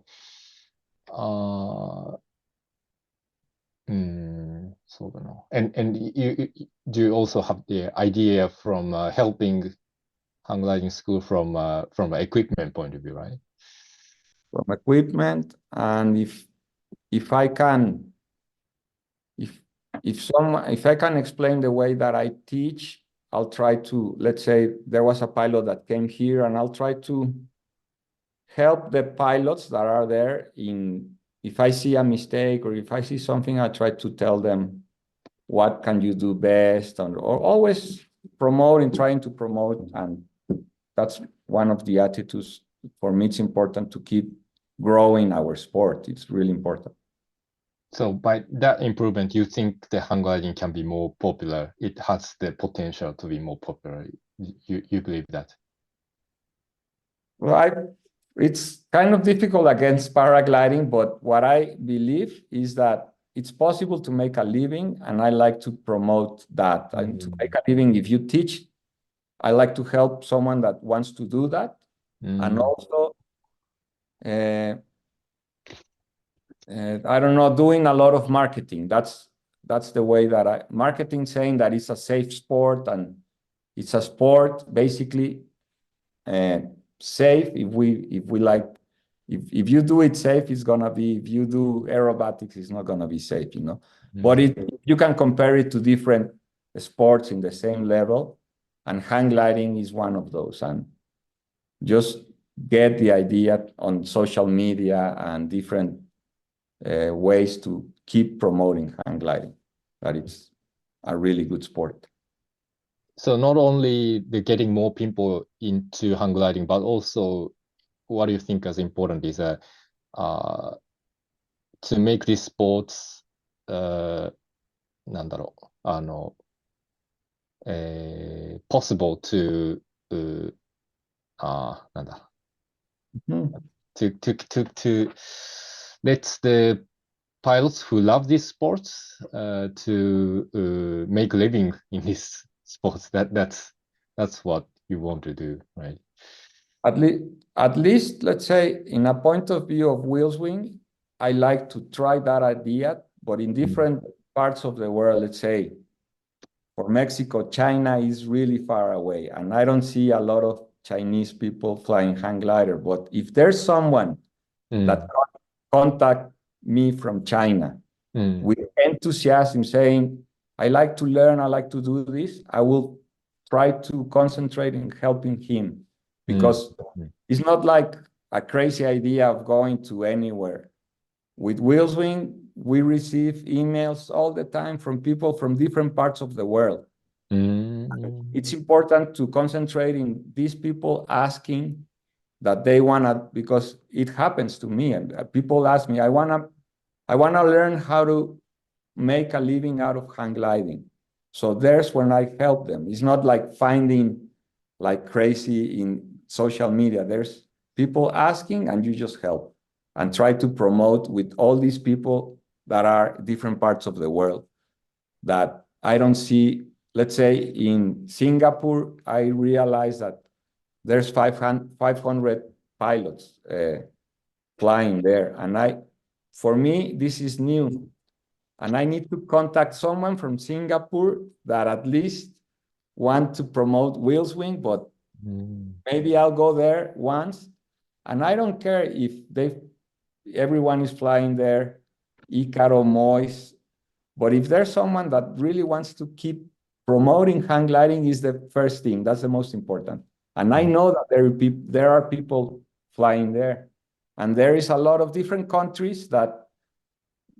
so and you do also have the idea from helping hang gliding school from an equipment point of view, right? From equipment, and if I can explain the way that I teach, I'll try to, let's say there was a pilot that came here, and I'll try to help the pilots that are there if I see a mistake or if I see something, I try to tell them what can you do best, or always trying to promote. And that's one of the attitudes. For me, it's important to keep growing our sport. It's really important. So by that improvement, you think the hang gliding can be more popular? It has the potential to be more popular. You believe that? Well, it's kind of difficult against paragliding, but what I believe is that it's possible to make a living, and I like to promote that. And to make a living, if you teach, I like to help someone that wants to do that. And also, I don't know, doing a lot of marketing. That's the way that marketing, saying that it's a safe sport, and it's a sport basically safe. If you do it safe, it's gonna be. If you do aerobatics, it's not gonna be safe, But you can compare it to different sports in the same level, and hang gliding is one of those. And just get the idea on social media and different ways to keep promoting hang gliding, that it's a really good sport. So not only the getting more people into hang gliding, but also what do you think is important is to make this sports possible to to let the pilots who love this sports to make a living in this sports. That's what you want to do, right? At least, let's say, in a point of view of wheel swing, I like to try that idea, but in different parts of the world. Let's say, for Mexico, China is really far away, and I don't see a lot of Chinese people flying hang glider. But if there's someone that contact me from China with enthusiasm, saying, I like to learn, I like to do this, I will try to concentrate in helping him, because it's not like a crazy idea of going to anywhere. With wheel swing, we receive emails all the time from people from different parts of the world. It's important to concentrate in these people asking that they wanna, because it happens to me, and people ask me, I wanna learn how to make a living out of hang gliding. So there's when I help them. It's not like finding like crazy in social media. There's people asking, and you just help and try to promote with all these people that are different parts of the world that I don't see. Let's say in Singapore, I realized that there's 500 pilots flying there. And for me, this is new. And I need to contact someone from Singapore that at least want to promote wheel swing, but maybe I'll go there once. And I don't care if everyone is flying there, Icaro, Mois, but if there's someone that really wants to keep promoting hang gliding, is the first thing. That's the most important. And I know that there are people flying there. And there is a lot of different countries that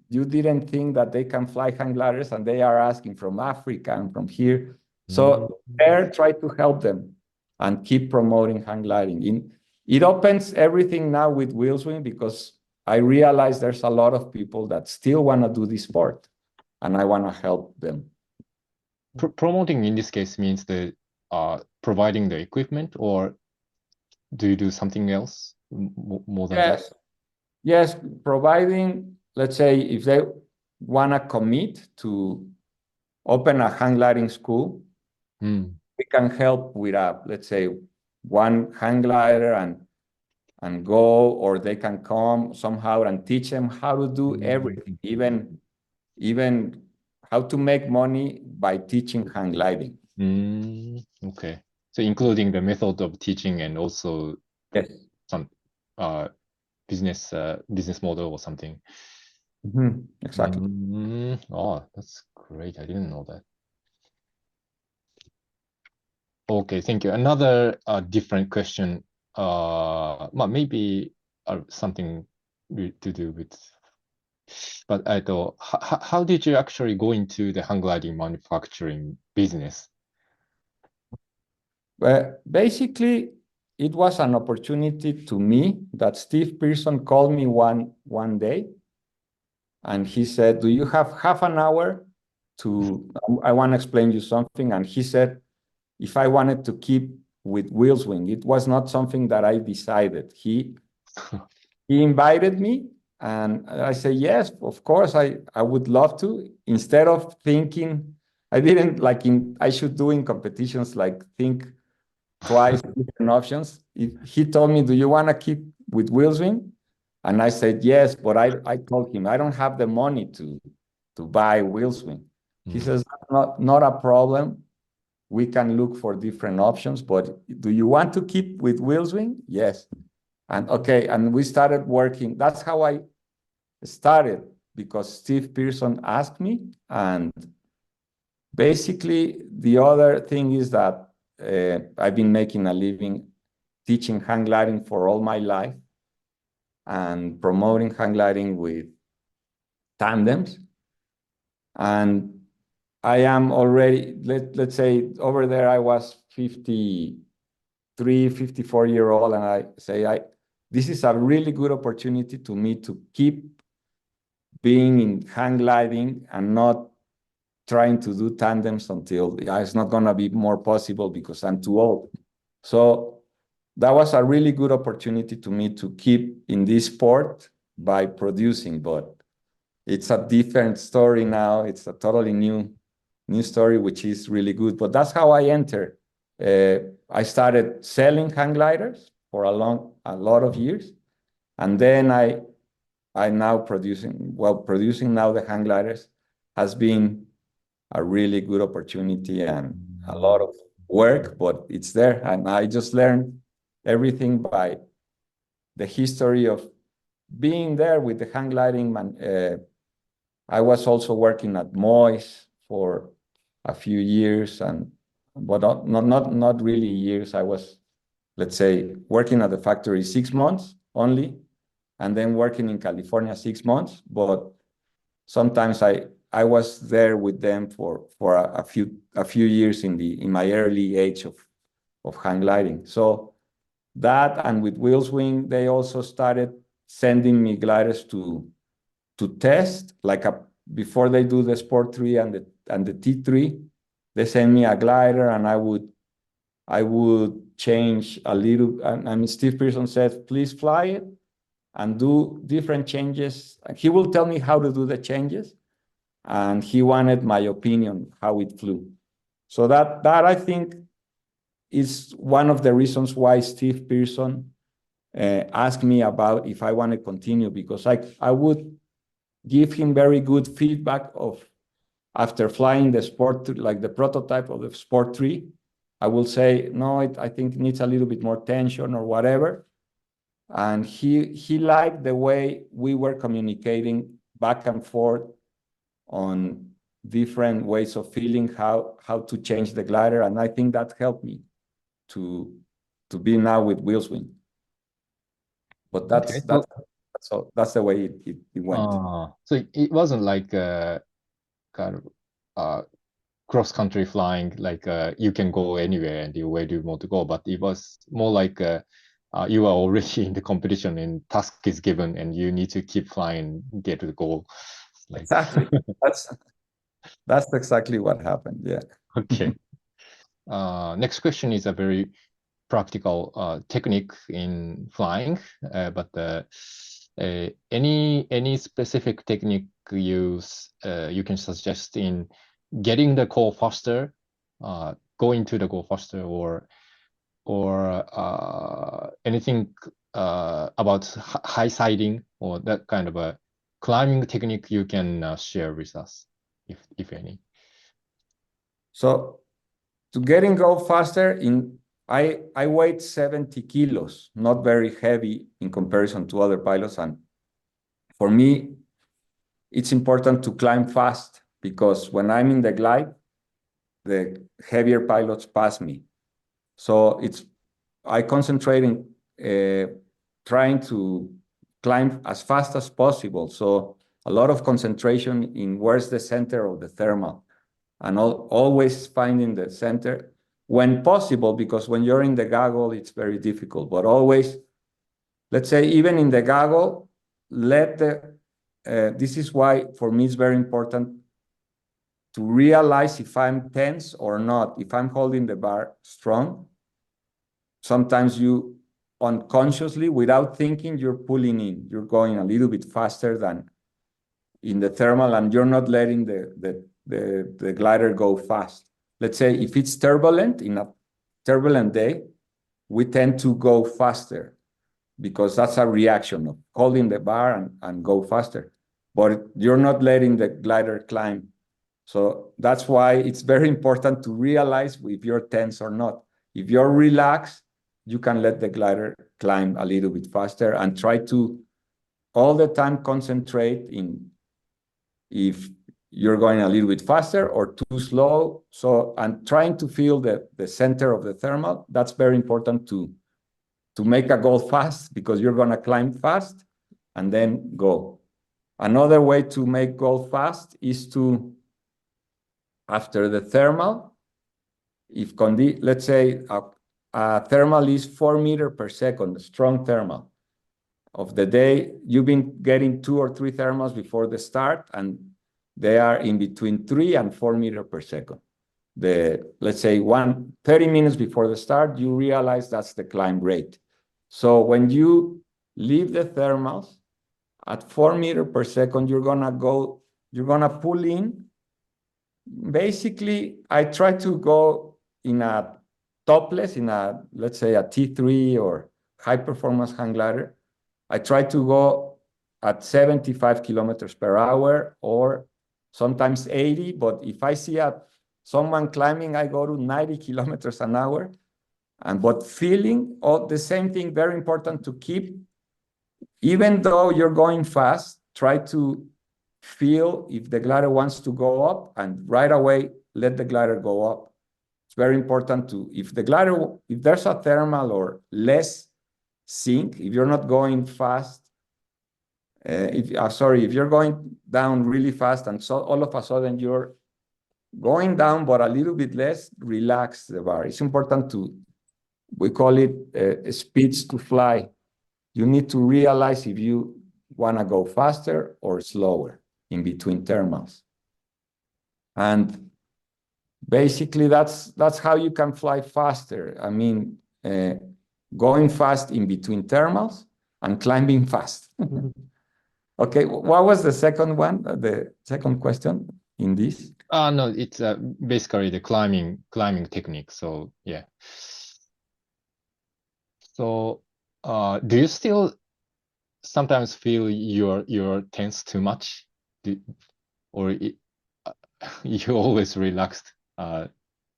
you didn't think that they can fly hang gliders, and they are asking from Africa and from here. So there, try to help them and keep promoting hang gliding. It opens everything now with wheel swing, because I realize there's a lot of people that still want to do this sport, and I want to help them. Promoting in this case means providing the equipment, or do you do something else more than that? Yes, providing, let's say, if they want to commit to open a hang gliding school, we can help with let's say, one hang glider and go, or they can come somehow and teach them how to do everything, even how to make money by teaching hang gliding. Okay. So including the method of teaching and also some business model or something. Exactly. Oh, that's great. I didn't know that. Okay, thank you. Another different question. Maybe something to do with. But how did you actually go into the hang gliding manufacturing business? Well, basically, it was an opportunity to me that Steve Pearson called me one day, and he said, "Do you have half an hour to? I want to explain you something." And he said, if I wanted to keep with Wheelswing, it was not something that I decided. He invited me, and I said, yes, of course, I would love to. Instead of thinking, I didn't I should do in competitions, think twice different options. He told me, do you want to keep with Wheelswing? And I said, yes, but I told him, I don't have the money to buy Wheelswing. He says, not a problem. We can look for different options, but do you want to keep with Wheelswing? Yes. And okay, and we started working. That's how I started, because Steve Pearson asked me. And basically, the other thing is that I've been making a living teaching hang gliding for all my life and promoting hang gliding with tandems. And I am already, let's say over there, I was 53, 54-year-old, and I say, this is a really good opportunity to me to keep being in hang gliding and not trying to do tandems until it's not going to be more possible because I'm too old. So that was a really good opportunity to me to keep in this sport by producing, but it's a different story now. It's a totally new story, which is really good. But that's how I entered. I started selling hang gliders for a lot of years, and then I now producing now the hang gliders has been a really good opportunity and a lot of work, but it's there. And I just learned everything by the history of being there with the hang gliding. I was also working at Moy's for a few years, but not really years. I was, let's say, working at the factory 6 months only, and then working in California 6 months. But sometimes I was there with them for a few years in my early age of hang gliding. So that, and with Wheelswing, they also started sending me gliders to test, before they do the Sport 3 and the T3, they send me a glider, and I would change a little. And Steve Pearson said, please fly it and do different changes. He will tell me how to do the changes, and he wanted my opinion how it flew. So that I think is one of the reasons why Steve Pearson asked me about if I want to continue, because I would give him very good feedback of after flying the Sport, like the prototype of the Sport 3. I will say, no, I think it needs a little bit more tension or whatever. And he liked the way we were communicating back and forth on different ways of feeling how to change the glider. And I think that helped me to be now with Wheelswing. But that's the way it went. So it wasn't like kind of cross-country flying, you can go anywhere and where do you want to go, but it was more like you are already in the competition and task is given and you need to keep flying, get to the goal. Exactly. That's exactly what happened. Yeah. Okay. Next question is a very practical technique in flying, but any specific technique you can suggest in getting the call faster, going to the goal faster, or anything about high siding or that kind of a climbing technique you can share with us, if any. So to getting go faster, I weighed 70 kilos, not very heavy in comparison to other pilots. And for me, it's important to climb fast, because when I'm in the glide, the heavier pilots pass me. So I concentrate in trying to climb as fast as possible. So a lot of concentration in where's the center of the thermal, and always finding the center when possible, because when you're in the goggle, it's very difficult. But always, let's say, even in the goggle, this is why for me it's very important to realize if I'm tense or not, if I'm holding the bar strong. Sometimes you unconsciously, without thinking, you're pulling in. You're going a little bit faster than in the thermal, and you're not letting the glider go fast. Let's say if it's turbulent, in a turbulent day, we tend to go faster because that's a reaction of holding the bar and go faster. But you're not letting the glider climb. So that's why it's very important to realize if you're tense or not. If you're relaxed, you can let the glider climb a little bit faster, and try to all the time concentrate in if you're going a little bit faster or too slow. So, and trying to feel the center of the thermal, that's very important to make a goal fast, because you're going to climb fast and then go. Another way to make goal fast is to, after the thermal, let's say a thermal is 4 meters per second, strong thermal of the day. You've been getting 2 or 3 thermals before the start, and they are in between 3 and 4 meters per second. Let's say 30 minutes before the start, you realize that's the climb rate. So when you leave the thermals at 4 meters per second, you're gonna pull in. Basically, I try to go in a topless, let's say a T3 or high performance hang glider. I try to go at 75 kilometers per hour, or sometimes 80, but if I see someone climbing, I go to 90 kilometers an hour. But feeling all the same thing, very important to keep, even though you're going fast, try to feel if the glider wants to go up, and right away let the glider go up. It's very important if there's a thermal or less sink, if you're not going fast, if you're going down really fast, and so all of a sudden you're going down but a little bit less, relax the bar. It's important we call it speeds to fly. You need to realize if you want to go faster or slower in between thermals. And basically that's how you can fly faster. I mean, going fast in between thermals and climbing fast. Okay, what was the second one? The second question in this? No, it's basically the climbing technique. So yeah. So do you still sometimes feel you're tense too much, or you always relaxed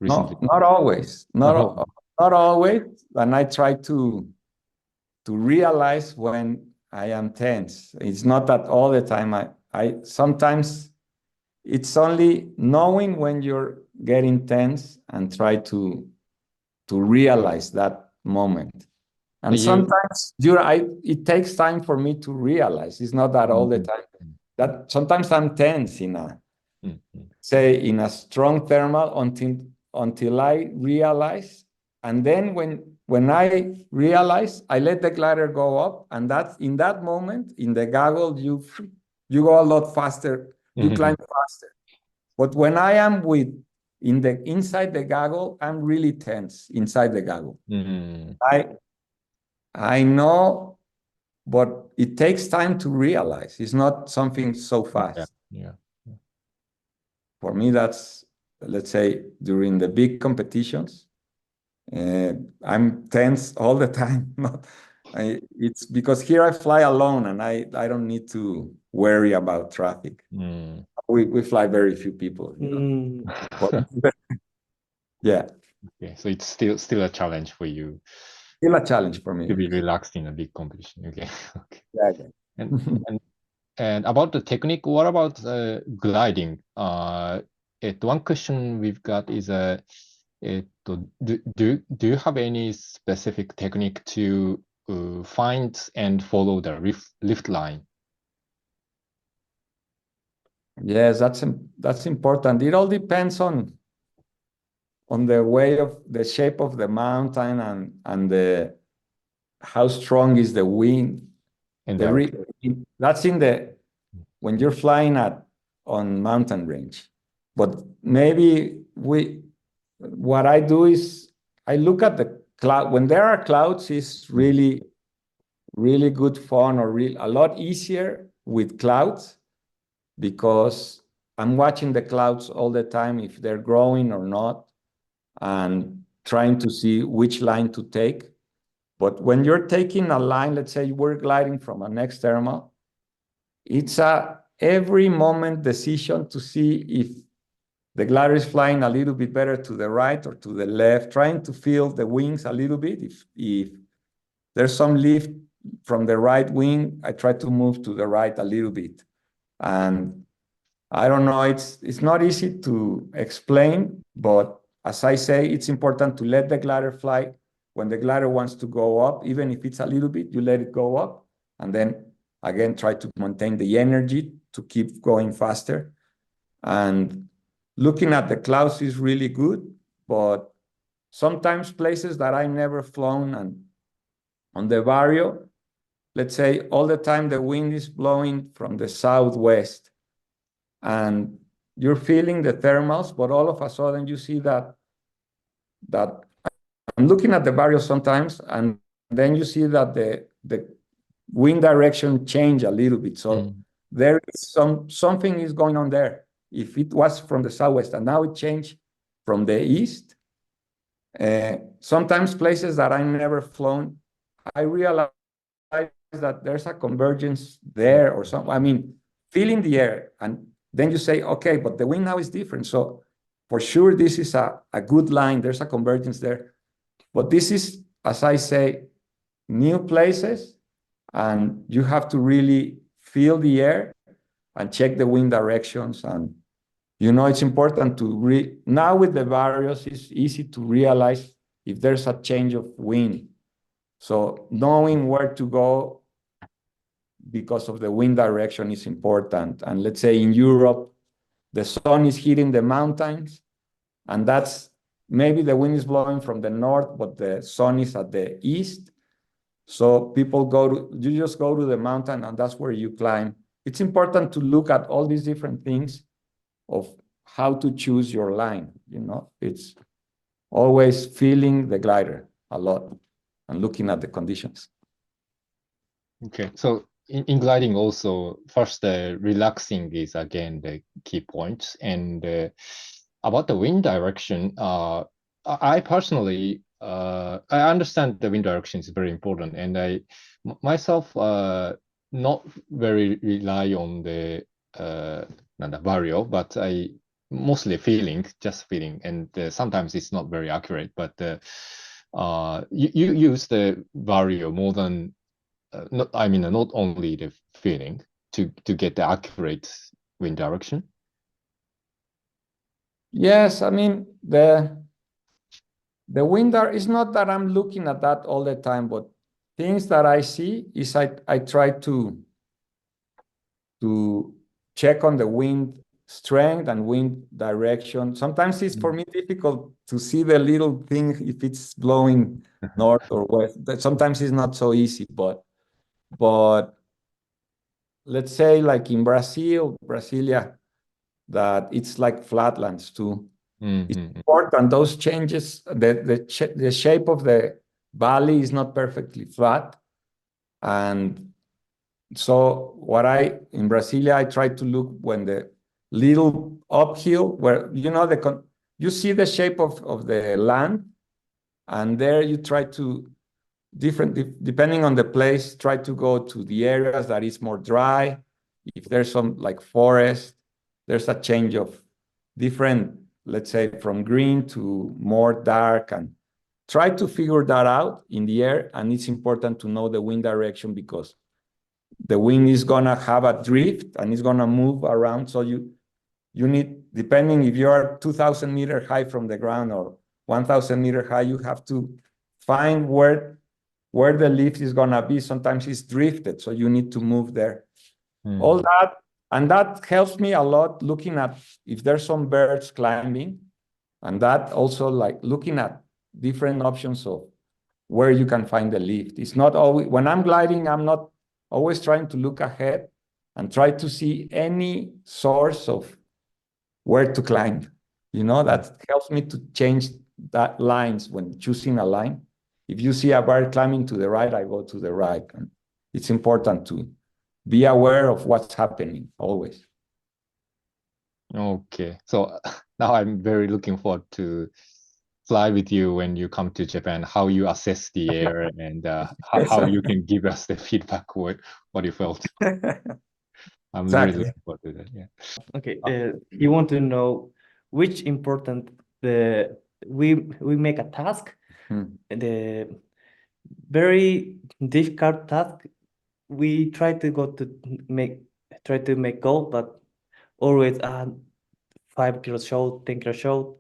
recently? No, not always. Not always. And I try to realize when I am tense. It's not that all the time. I sometimes it's only knowing when you're getting tense and try to realize that moment. And sometimes it takes time for me to realize. It's not that all the time. That sometimes I'm tense in a strong thermal until I realize, and then when I realize, I let the glider go up, and that's in that moment in the goggle you go a lot faster, you climb faster. But when I am inside the goggle, I'm really tense inside the goggle. I know, but it takes time to realize. It's not something so fast. Yeah. For me, that's, let's say, during the big competitions, I'm tense all the time. It's because here I fly alone, and I don't need to worry about traffic. We fly very few people. But, yeah. Okay, so it's still a challenge for you. Still a challenge for me. To be relaxed in a big competition. Okay. Yeah. And And about the technique, what about gliding? One question we've got is, do you have any specific technique to find and follow the lift line? Yes, that's important. It all depends on the way of the shape of the mountain and the how strong is the wind. And That's when you're flying on mountain range. But maybe what I do is I look at the cloud. When there are clouds, it's really, really good fun, or a lot easier with clouds, because I'm watching the clouds all the time, if they're growing or not, and trying to see which line to take. But when you're taking a line, let's say we're gliding from an external, it's a every moment decision to see if the glider is flying a little bit better to the right or to the left, trying to feel the wings a little bit. If there's some lift from the right wing, I try to move to the right a little bit. And I don't know, it's not easy to explain, but as I say, it's important to let the glider fly. When the glider wants to go up, even if it's a little bit, you let it go up, and then again, try to maintain the energy to keep going faster. And looking at the clouds is really good, but sometimes places that I never flown, and on the barrio, let's say all the time the wind is blowing from the southwest, and you're feeling the thermals, but all of a sudden you see that I'm looking at the barrio sometimes, and then you see that the wind direction change a little bit. So there is something is going on there. If it was from the southwest and now it changed from the east, sometimes places that I never flown, I realize that there's a convergence there or something. I mean, feeling the air, and then you say, okay, but the wind now is different. So for sure, this is a good line. There's a convergence there. But this is, as I say, new places, and you have to really feel the air and check the wind directions. And, it's important to now with the variables, it's easy to realize if there's a change of wind. So knowing where to go because of the wind direction is important. And let's say in Europe, the sun is hitting the mountains, and that's maybe the wind is blowing from the north, but the sun is at the east. So you just go to the mountain, and that's where you climb. It's important to look at all these different things of how to choose your line. It's always feeling the glider a lot and looking at the conditions. Okay, so in gliding also, first relaxing is again the key point. And about the wind direction, I personally, I understand the wind direction is very important, and I myself not very rely on the barrier, but I mostly just feeling, and sometimes it's not very accurate. But you use the barrier more than not only the feeling to get the accurate wind direction. Yes, I mean the wind is not that I'm looking at that all the time, but things that I see is I try to check on the wind strength and wind direction. Sometimes it's for me difficult to see the little thing if it's blowing north or west. Sometimes it's not so easy, but let's say like in Brasilia, that it's like flatlands too. It's important, those changes, the shape of the valley is not perfectly flat. And so in Brasilia, I try to look when the little uphill, where, you see the shape of the land, and there you try to, depending on the place, try to go to the areas that is more dry. If there's some like forest, there's a change of different, let's say from green to more dark, and try to figure that out in the air. And it's important to know the wind direction, because the wing is gonna have a drift and it's gonna move around. So you need, depending if you are 2,000 meters high from the ground or 1,000 meters high, you have to find where the lift is gonna be. Sometimes it's drifted, so you need to move there. All that, and that helps me a lot looking at if there's some birds climbing, and that also like looking at different options of where you can find the lift. It's not always, when I'm gliding, I'm not always trying to look ahead and try to see any source of where to climb. You know, that helps me to change that lines when choosing a line. If you see a bird climbing to the right, I go to the right. And it's important to be aware of what's happening always. Okay, so now I'm very looking forward to fly with you when you come to Japan, how you assess the air and how you can give us the feedback what you felt. I'm really Exactly. looking forward to that. Yeah. Okay, you want to know which important we make a task, the very difficult task. We try to make goal, but always 5 kilo short, 10 kilo short.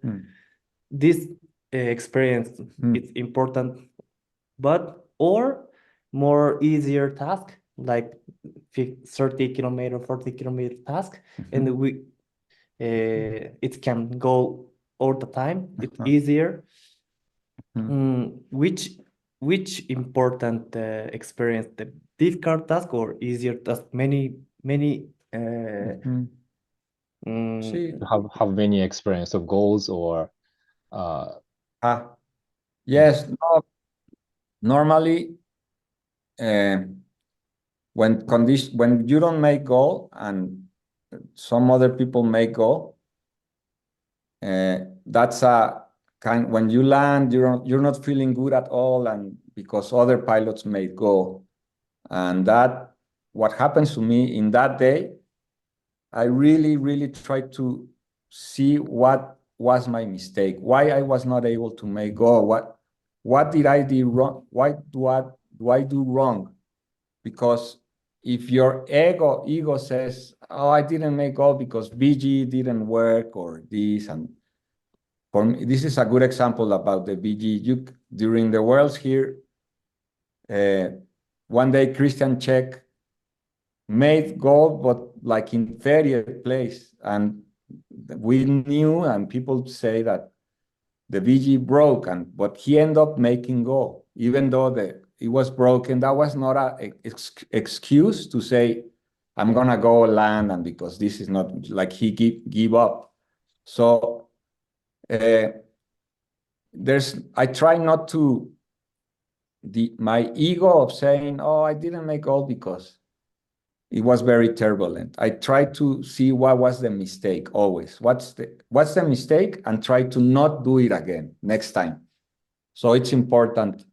This experience is important, but or more easier task like 30 kilometer, 40 kilometer task, and it can go all the time. It's easier. Which important experience, the difficult task or easier task? Many You have many experience of goals or yes, no, normally when you don't make goal and some other people make goal, that's a kind, when you land, you're not feeling good at all, and because other pilots made goal. And that, what happens to me in that day, I really try to see what was my mistake, why I was not able to make goal, what did I do wrong, what do I do wrong? Because if your ego says, oh, I didn't make goal because VG didn't work or this, and for me, this is a good example about the VG. During the Worlds here, one day Christian Czech made gold, but like in 30th place. And we knew, and people say that the VG broke, but he ended up making gold, even though it was broken. That was not an excuse to say, I'm gonna go land, and because this is not, like, he give up. So I try not to, my ego of saying, oh, I didn't make gold because it was very turbulent. I try to see what was the mistake always. What's the mistake, and try to not do it again next time. So it's important.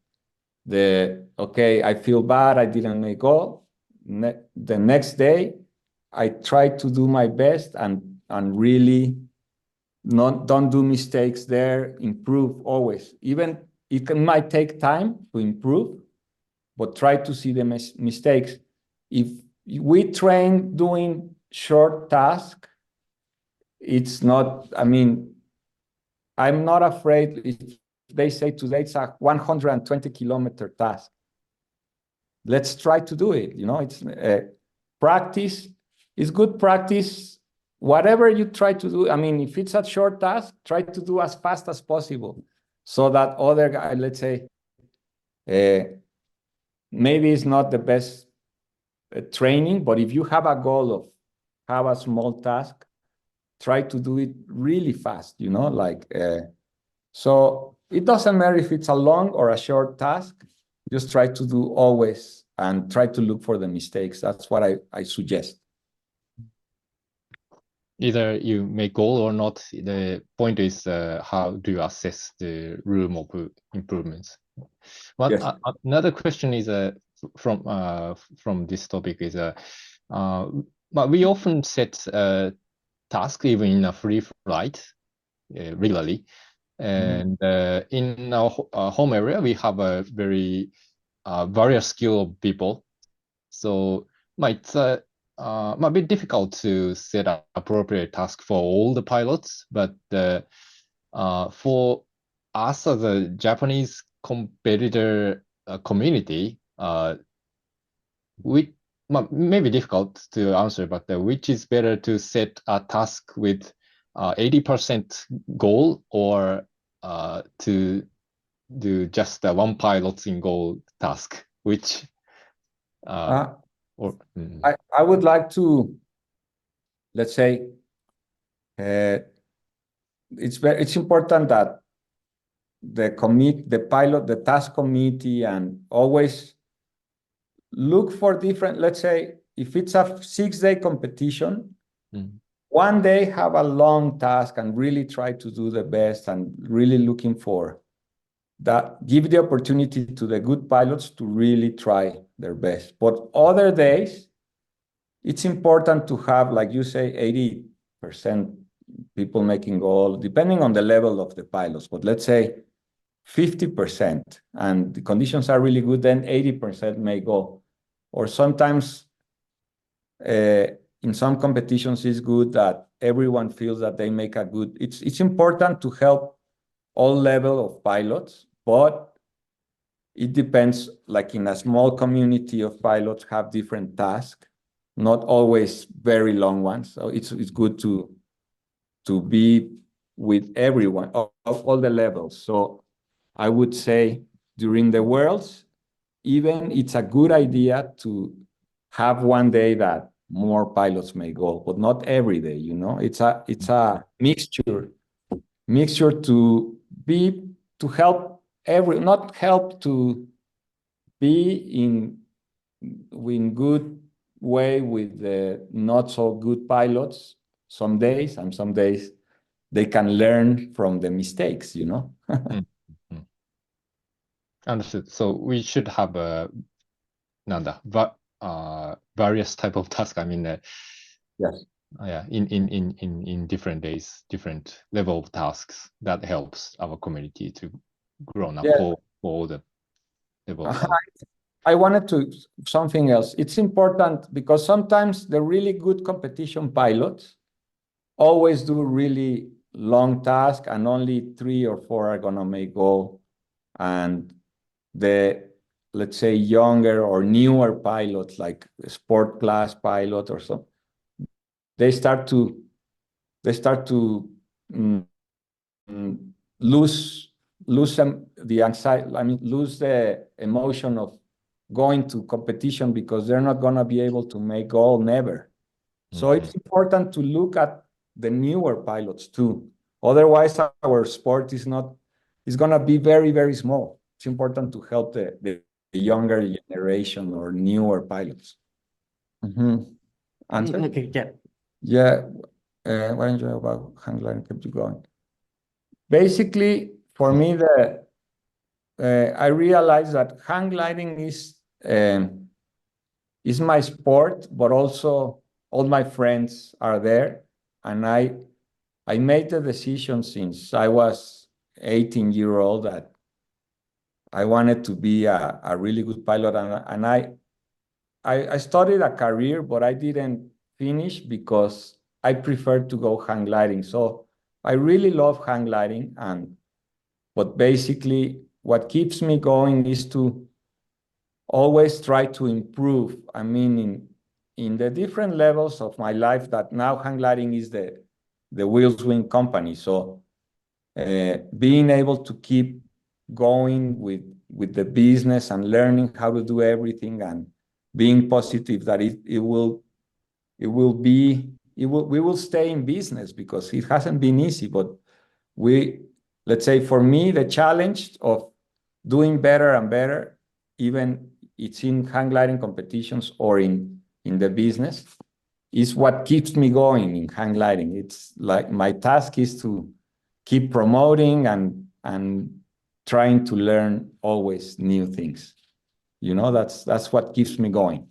Okay, I feel bad, I didn't make goal. The next day, I try to do my best and really don't do mistakes there, improve always. Even it might take time to improve, but try to see the mistakes. If we train doing short tasks, it's not, I mean, I'm not afraid if they say today it's a 120-kilometer task. Let's try to do it. You know, it's practice. It's good practice. Whatever you try to do, I mean, if it's a short task, try to do as fast as possible so that other guy, let's say, maybe it's not the best training, but if you have a goal of have a small task, try to do it really fast, you know, like, so it doesn't matter if it's a long or a short task, just try to do always and try to look for the mistakes. That's what I suggest. Either you make goal or not, the point is how do you assess the room of improvements. But Yes. Another question is from this topic is but we often set tasks even in a free flight regularly, and in our home area we have a very various skill of people. So it's a bit difficult to set an appropriate task for all the pilots, but for us as a Japanese competitor community, we maybe difficult to answer, but which is better to set a task with 80% goal or to do just one pilot's in goal task, which I would like to, let's say, it's important that the task committee, and always look for different, let's say, if it's a 6-day competition, one day have a long task and really try to do the best, and really looking for that, give the opportunity to the good pilots to really try their best. But other days, it's important to have, like you say, 80% people making goal, depending on the level of the pilots. But let's say 50%, and the conditions are really good, then 80% may go. Or sometimes in some competitions, it's good that everyone feels that they make a good. It's important to help all level of pilots, but it depends. Like in a small community of pilots, have different tasks, not always very long ones. So it's good to be with everyone of all the levels. So I would say during the Worlds, even it's a good idea to have one day that more pilots may go, but not every day, you know. It's a mixture to help not help to be in good way with the not so good pilots some days, and some days they can learn from the mistakes, you know. Understood. So we should have various type of task. I mean, yes. Yeah, in different days, different level of tasks that helps our community to grow up for all the levels. I wanted to something else. It's important because sometimes the really good competition pilots always do really long tasks, and only 3 or 4 are gonna make goal. And the, let's say, younger or newer pilots, like sport class pilot or so, they start to lose the anxiety. I mean, lose the emotion of going to competition, because they're not going to be able to make goal never. So it's important to look at the newer pilots too. Otherwise, our sport is going to be very, very small. It's important to help the younger generation or newer pilots. Answer? Okay, yeah. Yeah. What I enjoy about hang gliding kept you going. Basically, for me, I realized that hang gliding is my sport, but also all my friends are there, and I made the decision since I was 18-year-old that I wanted to be a really good pilot, and I started a career, but I didn't finish because I preferred to go hang gliding. So I really love hang gliding, but basically what keeps me going is to always try to improve. I mean, in the different levels of my life, that now hang gliding is the Wheels Wing company. So being able to keep going with the business and learning how to do everything, and being positive that we will stay in business, because it hasn't been easy. But let's say, for me, the challenge of doing better and better, even it's in hang gliding competitions or in the business, is what keeps me going in hang gliding. It's like my task is to keep promoting and trying to learn always new things. You know, that's what keeps me going.